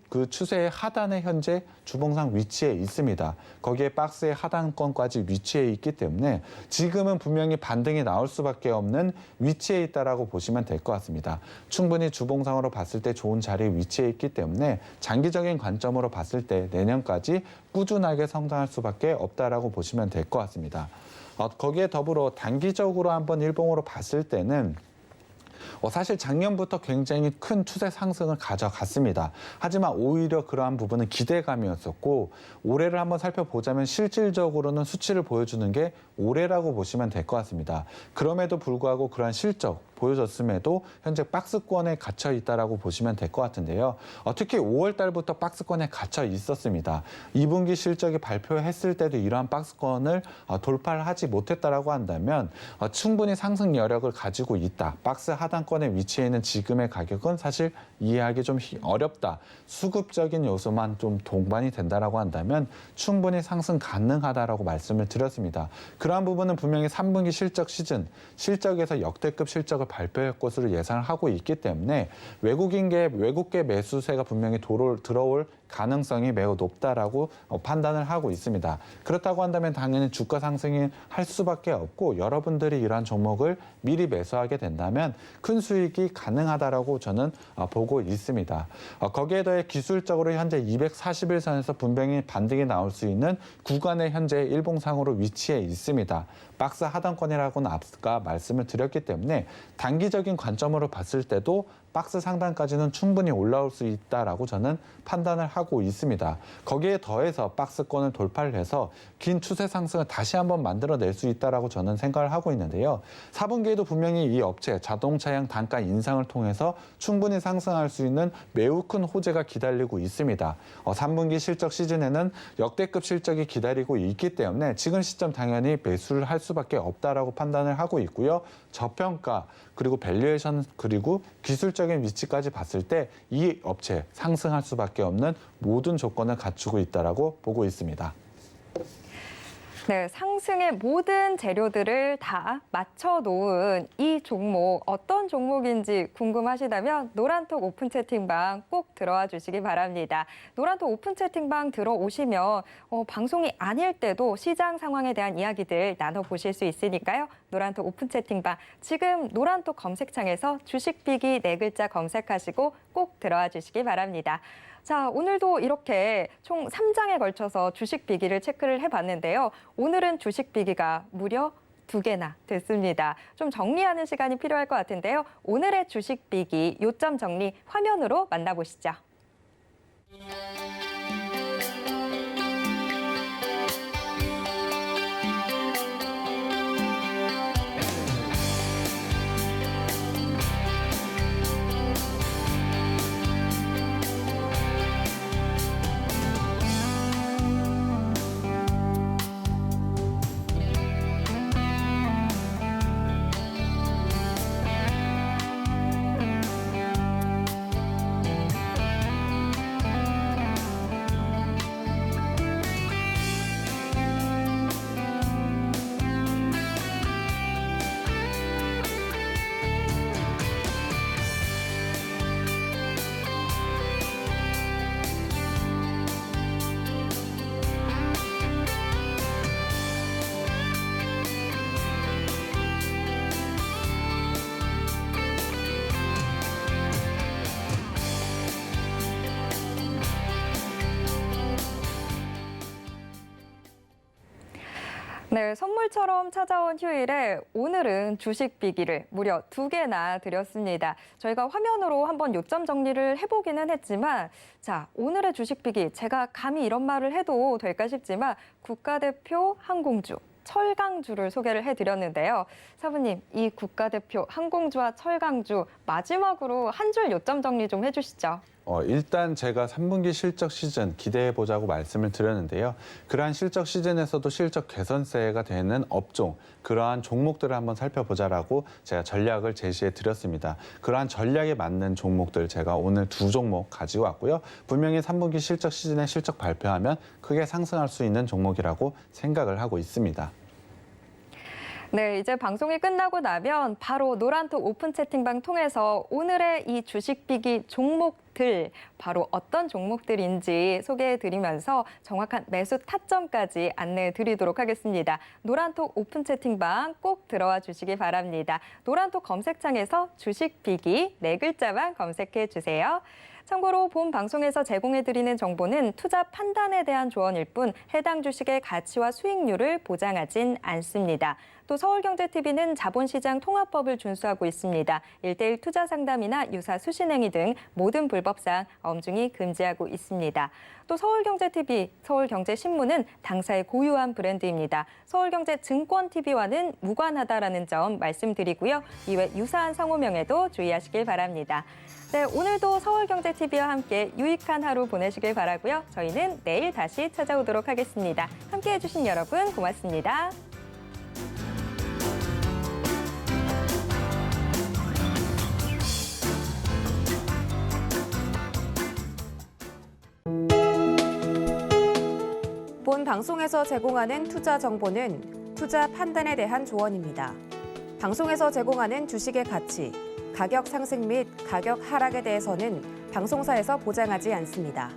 그 추세의 하단에 현재 주봉상 위치해 있습니다. 거기에 박스의 하단권까지 위치해 있기 때문에 지금은 분명히 반등이 나올 수밖에 없는 위치에 있다라고 보시면 될 것 같습니다. 충분히 주봉상으로 봤을 때 좋은 자리에 위치해 있기 때문에 장기적인 관점으로 봤을 때 내년까지 꾸준하게 성장할 수밖에 없다라고 보시면 될 것 같습니다. 거기에 더불어 단기적으로 한번 일봉으로 봤을 때는 사실 작년부터 굉장히 큰 추세 상승을 가져갔습니다. 하지만 오히려 그러한 부분은 기대감이었었고 올해를 한번 살펴보자면 실질적으로는 수치를 보여주는 게 올해라고 보시면 될 것 같습니다. 그럼에도 불구하고 그러한 실적 보여줬음에도 현재 박스권에 갇혀 있다라고 보시면 될 것 같은데요. 특히 5월 달부터 박스권에 갇혀 있었습니다. 2분기 실적이 발표했을 때도 이러한 박스권을 돌파를 하지 못했다라고 한다면 충분히 상승 여력을 가지고 있다. 박스 하단권에 위치해 있는 지금의 가격은 사실 이해하기 좀 어렵다. 수급적인 요소만 좀 동반이 된다라고 한다면 충분히 상승 가능하다라고 말씀을 드렸습니다. 그러한 부분은 분명히 3분기 실적 시즌, 실적에서 역대급 실적을 발표할 것으로 예상을 하고 있기 때문에 외국계 매수세가 분명히 들어올 가능성이 매우 높다라고 판단을 하고 있습니다. 그렇다고 한다면 당연히 주가 상승이 할 수밖에 없고 여러분들이 이러한 종목을 미리 매수하게 된다면 큰 수익이 가능하다라고 저는 보고 있습니다. 거기에 더해 기술적으로 현재 241선에서 분명히 반등이 나올 수 있는 구간에 현재 일봉상으로 위치해 있습니다. 박스 하단권이라고는 앞서 말씀을 드렸기 때문에 단기적인 관점으로 봤을 때도 박스 상단까지는 충분히 올라올 수 있다라고 저는 판단을 하고 있습니다. 거기에 더해서 박스권을 돌파를 해서 긴 추세 상승을 다시 한번 만들어낼 수 있다라고 저는 생각을 하고 있는데요. 4분기에도 분명히 이 업체 자동차양 단가 인상을 통해서 충분히 상승할 수 있는 매우 큰 호재가 기다리고 있습니다. 3분기 실적 시즌에는 역대급 실적이 기다리고 있기 때문에 지금 시점 당연히 매수를 할 수밖에 없다라고 판단을 하고 있고요. 저평가 그리고 밸류에이션 그리고 기술적인 위치까지 봤을 때 이 업체 상승할 수밖에 없는 모든 조건을 갖추고 있다라고 보고 있습니다. 네, 상승의 모든 재료들을 다 맞춰놓은 이 종목, 어떤 종목인지 궁금하시다면 노란톡 오픈 채팅방 꼭 들어와 주시기 바랍니다. 노란톡 오픈 채팅방 들어오시면 방송이 아닐 때도 시장 상황에 대한 이야기들 나눠보실 수 있으니까요. 노란톡 오픈 채팅방 지금 노란톡 검색창에서 주식비기 4글자 검색하시고 꼭 들어와 주시기 바랍니다. 자, 오늘도 이렇게 총 3장에 걸쳐서 주식 비기를 체크를 해봤는데요. 오늘은 주식 비기가 무려 2개나 됐습니다. 좀 정리하는 시간이 필요할 것 같은데요. 오늘의 주식 비기 요점 정리 화면으로 만나보시죠. 네, 선물처럼 찾아온 휴일에 오늘은 주식 비기를 무려 2개나 드렸습니다. 저희가 화면으로 한번 요점 정리를 해보기는 했지만 자, 오늘의 주식 비기 제가 감히 이런 말을 해도 될까 싶지만 국가대표 항공주, 철강주를 소개를 해드렸는데요. 사부님, 이 국가대표 항공주와 철강주 마지막으로 한 줄 요점 정리 좀 해주시죠. 일단 제가 3분기 실적 시즌 기대해보자고 말씀을 드렸는데요. 그러한 실적 시즌에서도 실적 개선세가 되는 업종, 그러한 종목들을 한번 살펴보자라고 제가 전략을 제시해 드렸습니다. 그러한 전략에 맞는 종목들 제가 오늘 2종목 가지고 왔고요. 분명히 3분기 실적 시즌에 실적 발표하면 크게 상승할 수 있는 종목이라고 생각을 하고 있습니다. 네, 이제 방송이 끝나고 나면 바로 노란톡 오픈 채팅방 통해서 오늘의 이 주식 비기 종목들 바로 어떤 종목들인지 소개해드리면서 정확한 매수 타점까지 안내해드리도록 하겠습니다. 노란톡 오픈 채팅방 꼭 들어와 주시기 바랍니다. 노란톡 검색창에서 주식 비기 4글자만 검색해 주세요. 참고로 본 방송에서 제공해드리는 정보는 투자 판단에 대한 조언일 뿐 해당 주식의 가치와 수익률을 보장하진 않습니다. 또 서울경제TV는 자본시장 통합법을 준수하고 있습니다. 1:1 투자 상담이나 유사 수신행위 등 모든 불법사항 엄중히 금지하고 있습니다. 또 서울경제TV, 서울경제신문은 당사의 고유한 브랜드입니다. 서울경제증권TV와는 무관하다라는 점 말씀드리고요. 이외 유사한 상호명에도 주의하시길 바랍니다. 네, 오늘도 서울경제TV와 함께 유익한 하루 보내시길 바라고요. 저희는 내일 다시 찾아오도록 하겠습니다. 함께해 주신 여러분 고맙습니다. 본 방송에서 제공하는 투자 정보는 투자 판단에 대한 조언입니다. 방송에서 제공하는 주식의 가치, 가격 상승 및 가격 하락에 대해서는 방송사에서 보장하지 않습니다.